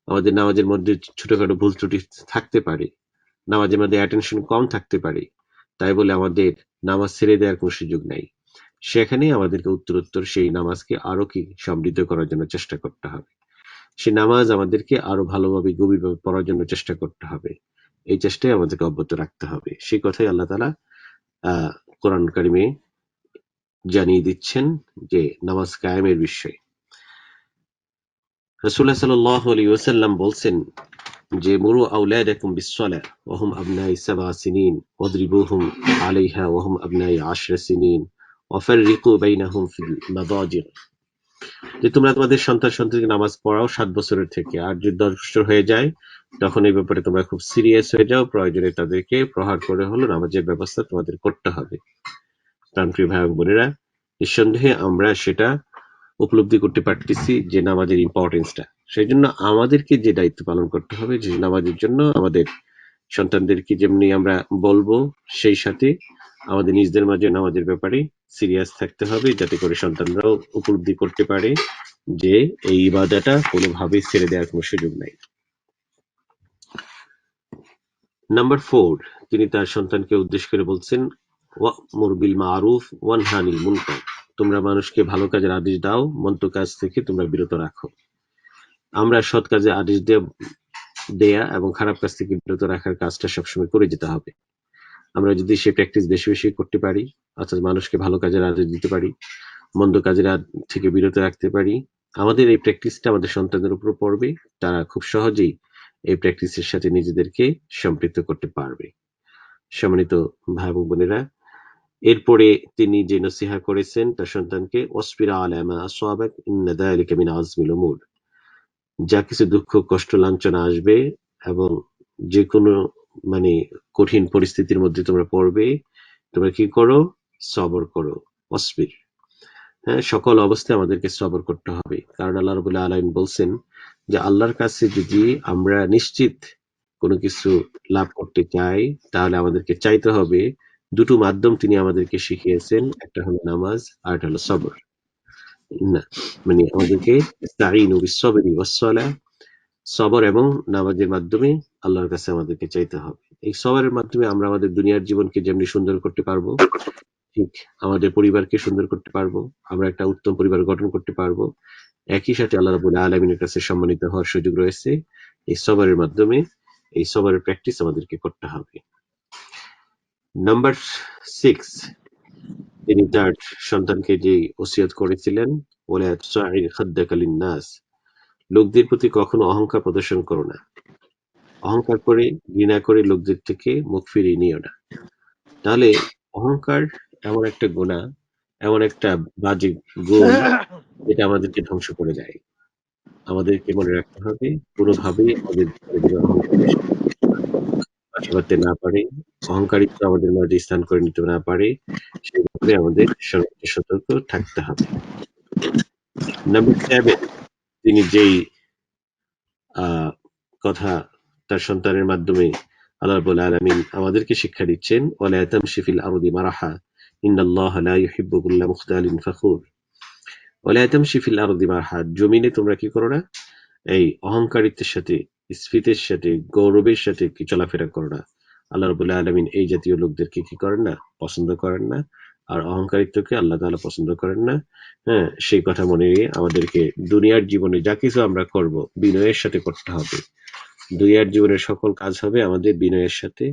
আমাদের নামাজের মধ্যে ছোটখাটো ভুল ত্রুটি থাকতে পারে, নামাজের মধ্যে অ্যাটেনশন কম থাকতে পারে, তাই বলে আমাদের নামাজ ছেড়ে দেওয়ার কোনো সুযোগ নাই। সেখানে আমাদেরকে উত্তরোত্তর সেই নামাজকে আরো কি সমৃদ্ধ করার জন্য চেষ্টা করতে হবে। সেই নামাজ আমাদেরকে আরো ভালোভাবে গভীরভাবে পড়ার জন্য চেষ্টা করতে হবে। এই চেষ্টায় আমাদেরকে অব্যাহত রাখতে হবে। সেই কথাই আল্লাহ তাআলা কোরআন কারিমে জানিয়ে দিচ্ছেন যে নামাজ কায়েমের বিষয়ে। রাসূলুল্লাহ সাল্লাল্লাহু আলাইহি ওয়াসাল্লাম বলছেন যে মুরু আওলাদাকুম বিস-সালাহ ওয়া হুম আবনাই 7 সিনিন ওয়াদরিবুহুম আলাইহা ওয়া হুম আবনাই 10 সিনিন ওয়া ফাররিকু বাইনাহুম ফিল মাদাজি', যে তোমরা তোমাদের সন্তানকে নামাজ পড়াও 7 বছরের থেকে, আর যদি 10 বছর হয়ে যায় তখন এই ব্যাপারে তোমরা খুব সিরিয়াস হয়ে যাও, প্রয়োজনে তাদেরকে প্রহার করে হলো নামাজের ব্যবস্থা তোমাদের করতে হবে। প্রাণপ্রিয় ভাই এবং বোনেরা, নিঃসন্দেহে আমরা সেটা উপলব্ধি করতে পারতেছি যে নামাজের ইম্পর্টেন্সটা। সেই জন্য আমাদেরকে যে দায়িত্ব পালন করতে হবে, যে নামাজের জন্য আমাদের সন্তানদেরকে যেমনি আমরা বলবো, সেই সাথে আমাদের নিজেদের মাঝে নামাজের ব্যাপারে সিরিয়াস থাকতে হবে, যাতে করে সন্তানরাও উপলব্ধি করতে পারে যে এই ইবাদাটা কোনোভাবেই ছেড়ে দেওয়ার কোনো সুযোগ নাই। নাম্বার 4, তিনি তার সন্তানকে উদ্দেশ্য করে বলছেন, ওয়া'মুর বিল মা'রুফ ওয়ানহা আনিল মুনকার, তোমরা মানুষকে ভালো কাজের আদেশ দাও, মন্দ কাজ থেকে তোমরা বিরত রাখো। আমরা সৎ কাজে আদেশ দেয়া এবং খারাপ কাজ থেকে বিরত রাখার কাজটা সবসময় করে যেতে হবে। আমরা যদি সে প্র্যাকটিস বেশি বেশি করতে পারি, অর্থাৎ মানুষকে ভালো কাজের আদেশ দিতে পারি, মন্দ কাজের থেকে বিরত রাখতে পারি, আমাদের এই প্র্যাকটিসটা আমাদের সন্তানদের উপর পড়বে, তারা খুব সহজেই এই প্র্যাকটিসের সাথে নিজেদেরকে সম্পৃক্ত করতে পারবে। সম্মানিত ভাই এবং বোনেরা, এরপরে তিনি যে নসিহা করেছেন তার সন্তানকে, ওয়াসবির আলা মা আসাবাক ইন্না যালিকা মিন আযমিল উমুর, যা কিছু দুঃখ কষ্ট লাঞ্ছনা আসবে এবং যে কোনো কঠিন পরিস্থিতির মধ্যে তোমরা পড়বে, তোমরা কি করো, সবর করো, ওয়াসবির। হ্যাঁ, সকল অবস্থায় আমাদেরকে সবর করতে হবে, কারণ আল্লাহ রাব্বুল আলামিন বলছেন যে আল্লাহর কাছে যদি আমরা নিশ্চিত কোনো কিছু লাভ করতে চাই, তাহলে আমাদেরকে চাইতে হবে দুটো মাধ্যম তিনি আমাদেরকে শিখিয়েছেন, একটা হলো নামাজ আর একটা হলো সবর। না আমাদেরকে ইস্তাঈনু বিস-সাবরি ওয়াস-সালাহ, সবর এবং নামাজের মাধ্যমে আল্লাহর কাছে আমাদেরকে চাইতে হবে। এই সবরের মাধ্যমে আমরা আমাদের দুনিয়ার জীবনকে যেমনি সুন্দর করতে পারবো, ঠিক আমাদের পরিবারকে সুন্দর করতে পারবো, আমরা একটা উত্তম পরিবার গঠন করতে পারবো। একই সাথে আল্লাহ রাব্বুল আলামিনের কাছে সম্মানিত হওয়ার সুযোগ রয়েছে এই সবরের মাধ্যমে। এই সবরের প্র্যাকটিস আমাদেরকে করতে হবে। নাম্বার 6, তিনি তার সন্তানকে যে ওসিয়ত করেছিলেন, ওয়ালা তুসাইর খাদ্দাকা লিন-নাস, লোকদের প্রতি কখনো অহংকার প্রদর্শন করো না, অহংকার করে ঘৃণা করে লোকদের থেকে মুখ ফিরিয়ে নিও না। তাহলে অহংকার এমন একটা গুনাহ, এমন একটা বাজে গুণ, যেটা আমাদেরকে ধ্বংস করে দেয়। আমাদেরকে মনে রাখতে হবে কোনোভাবেই আমাদের জীবনে অহংকার বাসা বাঁধতে না পারে, অহংকারিত্ব আমাদের মাঝে স্থান করে নিতে না পারে, সেই ব্যাপারে আমাদের সর্বোচ্চ সতর্ক থাকতে হবে। নাম্বার 7, তিনি যেই কথা তার সন্তানের মাধ্যমে আল্লাহ রাব্বুল আলামিন আমাদেরকে শিক্ষা দিচ্ছেন, ওয়ালা তামশি ফিল আরদি মারাহা ইন্নাল্লাহা লা ইউহিব্বু কুল্লা মুখতালিন ফাখুর, ওয়ালা তামশি ফিল আরদি মারাহা, জমিনে তোমরা কি করো না, এই অহংকারিত্বের সাথে, স্ফীতের সাথে, গৌরবের সাথে কি চলাফেরা করো না। আল্লাহ রাব্বুল আলামিন এই জাতীয় লোকদেরকে কি করেন না, পছন্দ করেন না। আর অহংকারিত্বকে আল্লাহ তাআলা পছন্দ করেন না। হ্যাঁ, সেই কথা মনে নিয়ে আমাদেরকে দুনিয়ার জীবনে যা কিছু আমরা করব বিনয়ের সাথে করতে হবে। দুনিয়ার জীবনের সকল কাজ হবে আমাদের বিনয়ের সাথে,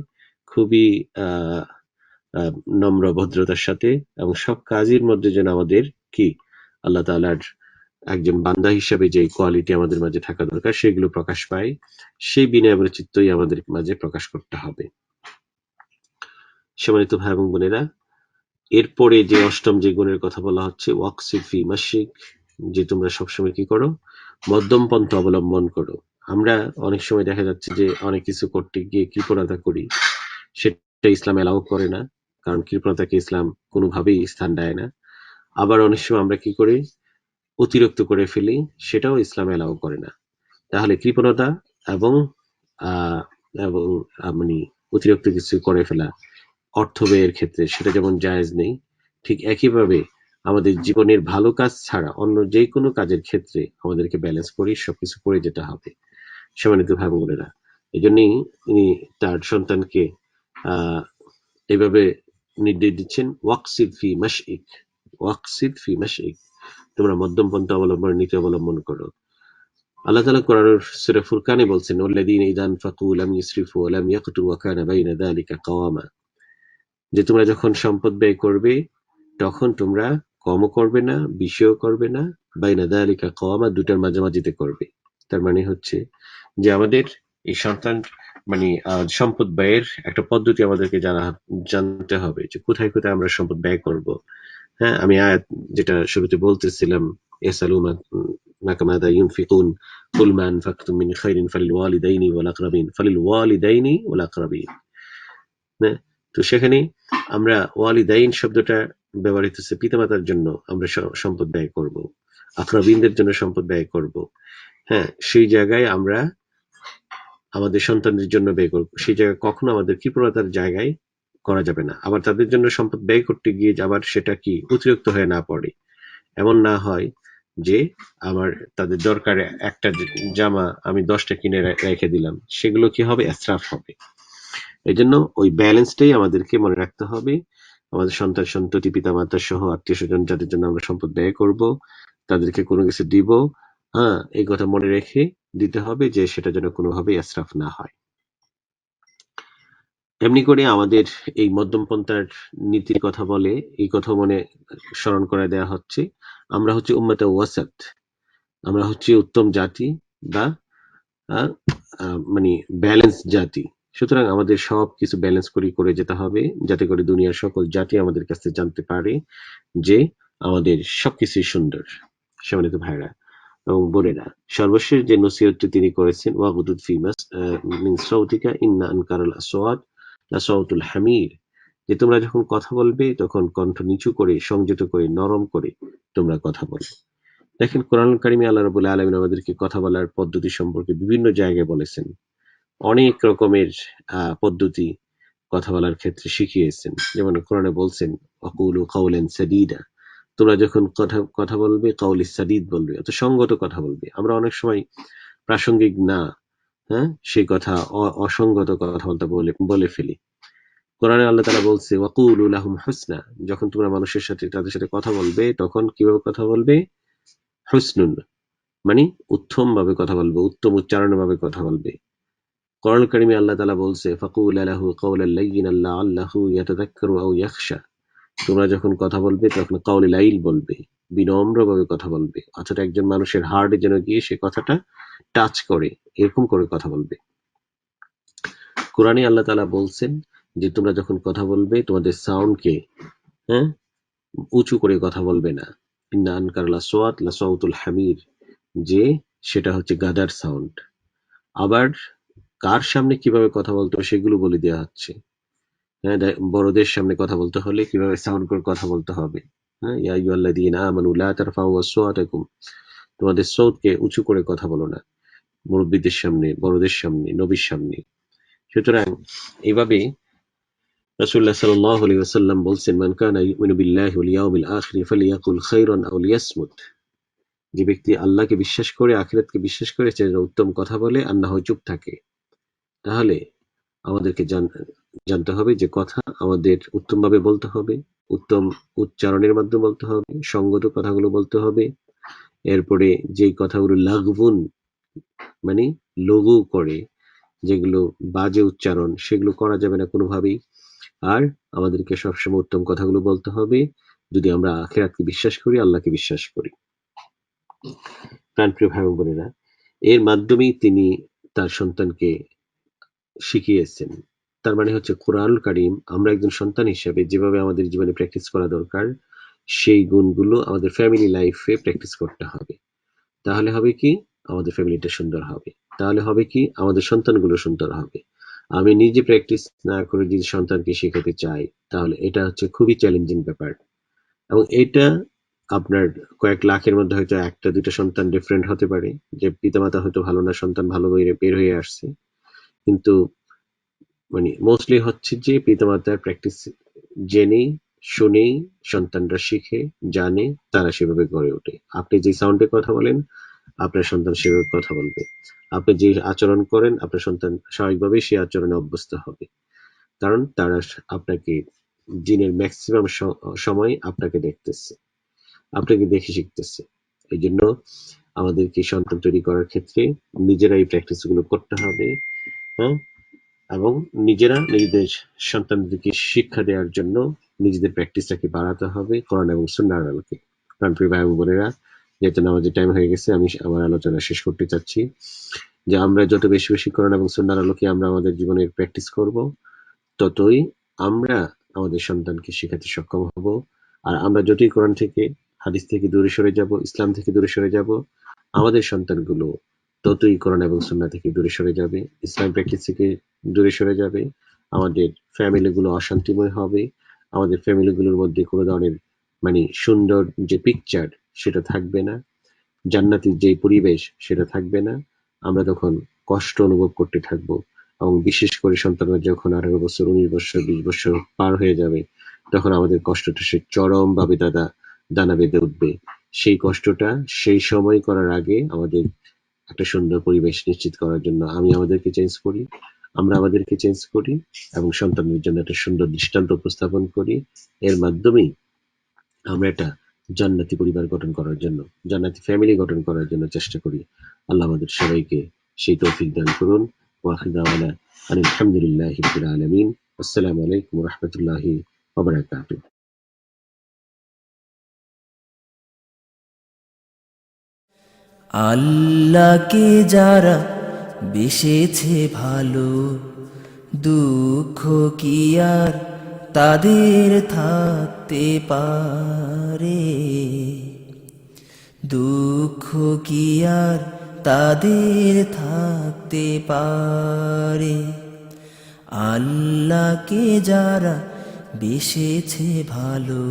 খুবই আহ আহ, নম্র ভদ্রতার সাথে, এবং সব কাজের মধ্যে যেন আমাদের কি আল্লাহ তাআলার একজন বান্দা হিসাবে যে কোয়ালিটি আমাদের মাঝে থাকা দরকার সেগুলো প্রকাশ পায়। সেই বিনয় এবং চিত্তই আমাদের মাঝে প্রকাশ করতে হবে। সম্মানিত ভাই এবং বোনেরা, এরপরে যে অষ্টম যে গুণের কথা বলা হচ্ছে ওয়াকসিদ ফি মাশিক, যে তোমরা সবসময় কি করো, মধ্যম পন্থা অবলম্বন করো। আমরা অনেক সময় দেখা যাচ্ছে যে অনেক কিছু করতে গিয়ে কৃপণতা করি, সেটা ইসলাম এলাও করে না, কারণ কৃপণতাকে ইসলাম কোনোভাবেই স্থান দেয় না। আবার অনেক সময় আমরা কি করি, অতিরিক্ত করে ফেলি, সেটাও ইসলাম এলাও করে না। তাহলে কৃপণতা এবং আহ এবং মানে অতিরিক্ত কিছু করে ফেলা অর্থ ব্যয়ের ক্ষেত্রে সেটা যেমন জায়েজ নেই, ঠিক একইভাবে আমাদের জীবনের ভালো কাজ ছাড়া অন্য যে কোনো কাজের ক্ষেত্রে আমাদেরকে ব্যালেন্স করে সবকিছু করে যেতে হবে। সম্মানিত ভাই বোনেরা, এই জন্যই তিনি তার সন্তানকে আহ এভাবে নির্দেশ দিচ্ছেন, ওয়াকসিদ ফি মাশইক, ওয়াকসিদ ফি মাশইক, তোমরা মধ্যম পন্থা অবলম্বন, নীতি অবলম্বন করো। আল্লাহ তাআলা কোরআনের সূরা ফুরকানে বলছেন, ওয়াল্লাযীনা ইযা আনফাকু লাম ইসরিফু ওয়া লাম ইয়াকতু ওয়া কানা বাইনা যালিকা কাওয়ামা, যে তোমরা যখন সম্পদ ব্যয় করবে তখন তোমরা কমও করবে না, বেশিও করবে না, বাইনা যালিকা কাওয়ামা, দুটার মাঝামাঝিতে করবে। তার মানে হচ্ছে যে আমাদের এই সন্তান মানে সম্পদ ব্যয়ের একটা পদ্ধতি আমাদেরকে জানতে হবে, যে কোথায় কোথায় আমরা সম্পদ ব্যয় করব। হ্যাঁ, আমি আয়াত যেটা শুরুতে বলতেছিলাম, ইয়াসআলুনাকা মাযা ইউনফিকুন কুল মা আনফাকতুম মিন খাইরিন ফালিলওয়ালিদাইনি ওয়াল আকরাবিন, ফালিলওয়ালিদাইনি ওয়াল আকরাবিন। হ্যাঁ, তো সেখানে আমরা ওয়ালিদাইন শব্দটা ব্যবহৃত হচ্ছে পিতামাতার জন্য আমরা সম্পদ ব্যয় করব, আকরাবিনদের জন্য সম্পদ ব্যয় করব। হ্যাঁ, সেই জায়গায় আমরা আমাদের সন্তানদের জন্য ব্যয় করব, সেই জায়গায় কখনো আমাদের কৃপণতার জায়গায় করা যাবে না। আবার তাদের জন্য সম্পদ ব্যয় করতে গিয়ে আবার সেটা কি অতিরিক্ত হয়ে না পড়ে, এমন না হয় যে আমার তাদের দরকারে একটা জামা আমি 10টা কিনে রেখে দিলাম, সেগুলো কি হবে, ইসরাফ হবে। এই জন্য ওই ব্যালেন্সটাই আমাদেরকে মনে রাখতে হবে। আমাদের সন্তান সন্ততি পিতামাতা সহ আত্মীয় স্বজন যাদের জন্য আমরা সম্পদ ব্যয় করব, তাদেরকে কোনো কিছু দিব, হ্যাঁ, এই কথা মনে রেখে দিতে হবে যে সেটা যেন কোনোভাবেই ইসরাফ না হয়। এমনি করে আমাদের এই মধ্যম পন্থার নীতির কথা বলে এই কথা মনে স্মরণ করে দেয়া হচ্ছে, আমরা হচ্ছে উম্মাতে ওয়াসাত, আমরা হচ্ছে উত্তম জাতি বা মানে ব্যালেন্স জাতি। সুতরাং আমাদের সবকিছু ব্যালেন্স করে যেতে হবে, যাতে করে দুনিয়ার সকল জাতি আমাদের কাছে জানতে পারে যে আমাদের সবকিছুই সুন্দর। সম্মানিত ভাইরা এবং বোনেরা, সর্বশেষ যে নসিহতটি তিনি করেছেন, ওয়াগুদুদ ফি মিন সাউতিকা ইন্না আনকারাল আসওয়াত লাসাউতুল হামির, যে তোমরা যখন কথা বলবে তখন কণ্ঠ নিচু করে, সংযত করে, নরম করে তোমরা কথা বলো। দেখেন, কোরআনুল কারিমে আল্লাহ রাব্বুল আলামিন আমাদেরকে কথা বলার পদ্ধতি সম্পর্কে বিভিন্ন জায়গায় বলেছেন, অনেক রকমের পদ্ধতি কথা বলার ক্ষেত্রে শিখিয়েছেন। যেমন কোরআনে বলছেন, ওয়াকুলু কাওলান সাদীদা, তোমরা যখন কথা বলবে কাউলি সাদীদ বলবে, অত সঙ্গত কথা বলবে। আমরা অনেক সময় প্রাসঙ্গিক না, হ্যাঁ, সেই কথা অসঙ্গত কথা বলে ফেলি। কোরআনে আল্লাহ তাআলা বলছে, ওয়াকুলু লাহুম হুসনা, যখন তোমরা মানুষের সাথে তাদের সাথে কথা বলবে তখন কিভাবে কথা বলবে, হুসনুন মানে উত্তম ভাবে কথা বলবে, উত্তম উচ্চারণ ভাবে কথা বলবে। কোরআন কারিমে আল্লাহ তাআলা বলছে, ফাকুলা লাহু কাওলান লাইয়িনান লাআল্লাহু ইয়াতাযাক্কারু আও ইয়াখশা, তোমরা যখন কথা বলবে তখন কাউলি লাইল বলবে, বিনম্রভাবে কথা বলবে, অর্থাৎ একজন মানুষের হার্টে যেন গিয়ে সে কথাটা টাচ করে, এরকম করে কথা বলবে। কোরআনে আল্লাহ তাআলা বলছেন যে তোমরা যখন কথা বলবে তোমাদের সাউন্ডকে, হ্যাঁ, উঁচু করে কথা বলবে না। ইন্না আনকারাল আসওয়াত লাসাউতুল হামির, যে সেটা হচ্ছে গাদার সাউন্ড। আবার কার সামনে কিভাবে কথা বলতে হবে সেগুলো বলে দেওয়া হচ্ছে। হ্যাঁ, বড়দের সামনে কথা বলতে হলে কিভাবে সাউন্ড করে কথা বলতে হবে। হ্যাঁ, ইয়া আইয়ুহাল্লাযীনা আমানু লা তারফাউ আসওয়াতাকুম, তোমাদের সাউন্ডকে উঁচু করে কথা বলো না মুরব্বিদের সামনে, বড়দের সামনে, নবীর সামনে। সুতরাং এইভাবে রাসূলুল্লাহ সাল্লাল্লাহু আলাইহি ওয়াসাল্লাম বলছেন, মান কানা ইউমিনু বিল্লাহি ওয়াল ইয়াউমিল আখির ফালিয়াকুল খায়রান আও লিয়াসমুত, যে ব্যক্তি আল্লাহকে বিশ্বাস করে, আখিরাতকে বিশ্বাস করে, সে উত্তম কথা বলে আর না হয় চুপ থাকে। তাহলে আমাদেরকে জানতে হবে যে কথা আমাদের উত্তমভাবে বলতে হবে, উত্তম উচ্চারণের মাধ্যমে বলতে হবে, সঙ্গত কথাগুলো বলতে হবে। এরপরে যেই কথাগুলো লাগবুন মানে লঘু করে, যেগুলো বাজে উচ্চারণ, সেগুলো করা যাবে না কোনোভাবেই। আর আমাদেরকে সবসময় উত্তম কথাগুলো বলতে হবে যদি আমরা আখিরাতকে বিশ্বাস করি, আল্লাহকে বিশ্বাস করি। প্রাণপ্রিয় ভাই ও বোনেরা, এর মাধ্যমেই তিনি তার সন্তানকে শিখিয়েছেন। তার মানে হচ্ছে কোরআনুল কারীম আমরা একজন সন্তান হিসেবে যেভাবে আমাদের জীবনে প্র্যাকটিস করা দরকার, সেই গুণগুলো আমাদের ফ্যামিলি লাইফে প্র্যাকটিস করতে হবে। তাহলে হবে কি, আমাদের ফ্যামিলিটা সুন্দর হবে। তাহলে হবে কি, আমাদের সন্তানগুলো সুন্দর হবে। আমি নিজে প্র্যাকটিস না করে যদি সন্তানকে শেখাতে চাই, তাহলে এটা হচ্ছে খুবই চ্যালেঞ্জিং ব্যাপার। এবং এটা আপনার কয়েক লাখের মধ্যে হয়তো একটা দুইটা সন্তান ডিফারেন্ট হতে পারে, যে পিতামাতা হয়তো ভালো না, সন্তান ভালো বের হয়ে আসছে। কিন্তু মানে মোস্টলি হচ্ছে যে পিতামাতার প্র্যাকটিস জেনেই শুনেই সন্তানরা শিখে জানে, তারা সেভাবে গড়ে ওঠে। আপনি যে সাউন্ডে কথা বলেন, আপনার সন্তান সেভাবে কথা বলবে। আপনি যে আচরণ করেন, আপনার সন্তান স্বাভাবিকভাবেই সেই আচরণে অভ্যস্ত হবে। কারণ তারা আপনাকে দিনের ম্যাক্সিমাম সময় আপনাকে দেখতেছে, আপনাকে দেখে শিখতেছে। এই জন্য আমাদেরকে সন্তান তৈরি করার ক্ষেত্রে নিজেরাই প্র্যাকটিস গুলো করতে হবে, হ্যাঁ, এবং নিজেরা নিজেদের সন্তানদেরকে শিক্ষা দেওয়ার জন্য নিজেদের প্র্যাকটিসটাকে বাড়াতে হবে কোরআন এবং সুন্নাহর আলোকে। প্রিয় ভাই ও বোনেরা, যেহেতু নামাজের টাইম হয়ে গেছে, আমি আমার আলোচনা শেষ করতে চাচ্ছি যে আমরা যত বেশি বেশি কোরআন এবং সুন্নাহর আলোকে আমরা আমাদের জীবনের প্র্যাকটিস করব, ততই আমরা আমাদের সন্তানকে শেখাতে সক্ষম হব। আর আমরা যতই কোরআন থেকে হাদিস থেকে দূরে সরে যাব, ইসলাম থেকে দূরে সরে যাব, আমাদের সন্তানগুলো ততই কোরআন এবং সুন্নাহ থেকে দূরে সরে যাবে, ইসলাম প্র্যাকটিস থেকে দূরে সরে যাবে। আমাদের ফ্যামিলিগুলো অশান্তিময় হবে, আমাদের ফ্যামিলিগুলোর মধ্যে কোনো ধরনের মানে সুন্দর যে পিকচার সেটা থাকবে না, জান্নাতি যে পরিবেশ সেটা থাকবে না। আমরা তখন কষ্ট অনুভব করতে থাকবো। এবং বিশেষ করে সন্তানরা যখন 18 বছর, 19 বছর, 20 বছর পার হয়ে যাবে, তখন আমাদের কষ্টটা সে চরম ভাবে দানা বেঁধে উঠবে। সেই কষ্টটা সেই সময় করার আগে আমাদের একটা সুন্দর পরিবেশ নিশ্চিত করার জন্য আমরা আমাদেরকে চেঞ্জ করি এবং সন্তানের জন্য একটা সুন্দর দৃষ্টান্ত উপস্থাপন করি। এর মাধ্যমেই আমরা একটা জান্নাতি পরিবার গঠন করার জন্য, জান্নাতি ফ্যামিলি গঠন করার জন্য চেষ্টা করি। আল্লাহ আমাদের সবাইকে সেই তৌফিক দান করুন। ওয়া আখিরু দাওয়ানা আলহামদুলিল্লাহি রাব্বিল আলামিন। আসসালামু আলাইকুম ওয়া রাহমাতুল্লাহি ওয়া বারাকাতুহু। আল্লাহকে যারা বেসেছে ভালো, দুঃখ কি আর তাদের থাকতে পারে? দুঃখ কি আর তাদের থাকতে পারে? আল্লাহকে যারা বেসেছে ভালো,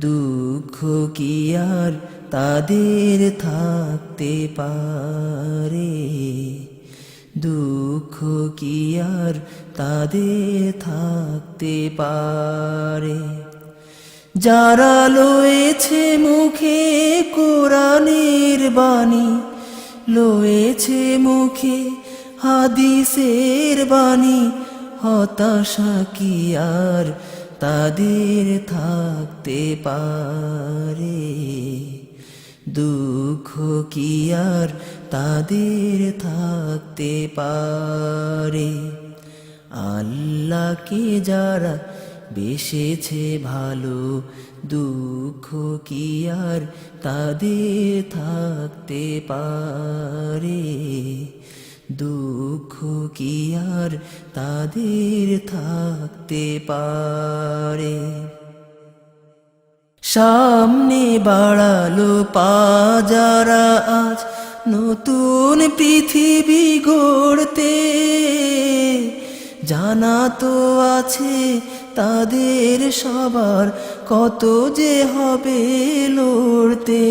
দুঃখ কি আর তাদের থাকতে পারে? দুঃখ কি আর তাদের থাকতে পারে? যারা লয়েছে মুখে কোরআনের বাণী, লয়েছে মুখে হাদিসের বাণী, হতাশা কি আর তাদের থাকতে পারে? দুঃখ কি আর তাদের থাকতে পারে? আল্লাহকে যারা বেসেছে ভালো, দুঃখ কি আর তাদের থাকতে পারে? দুঃখ কি আর তাদের থাকতে পারে? সামনে বাড়ালো পা যারা আজ নতুন পৃথিবী গড়তে, জানা তো আছে তাদের সবার কত যে হবে লড়তে।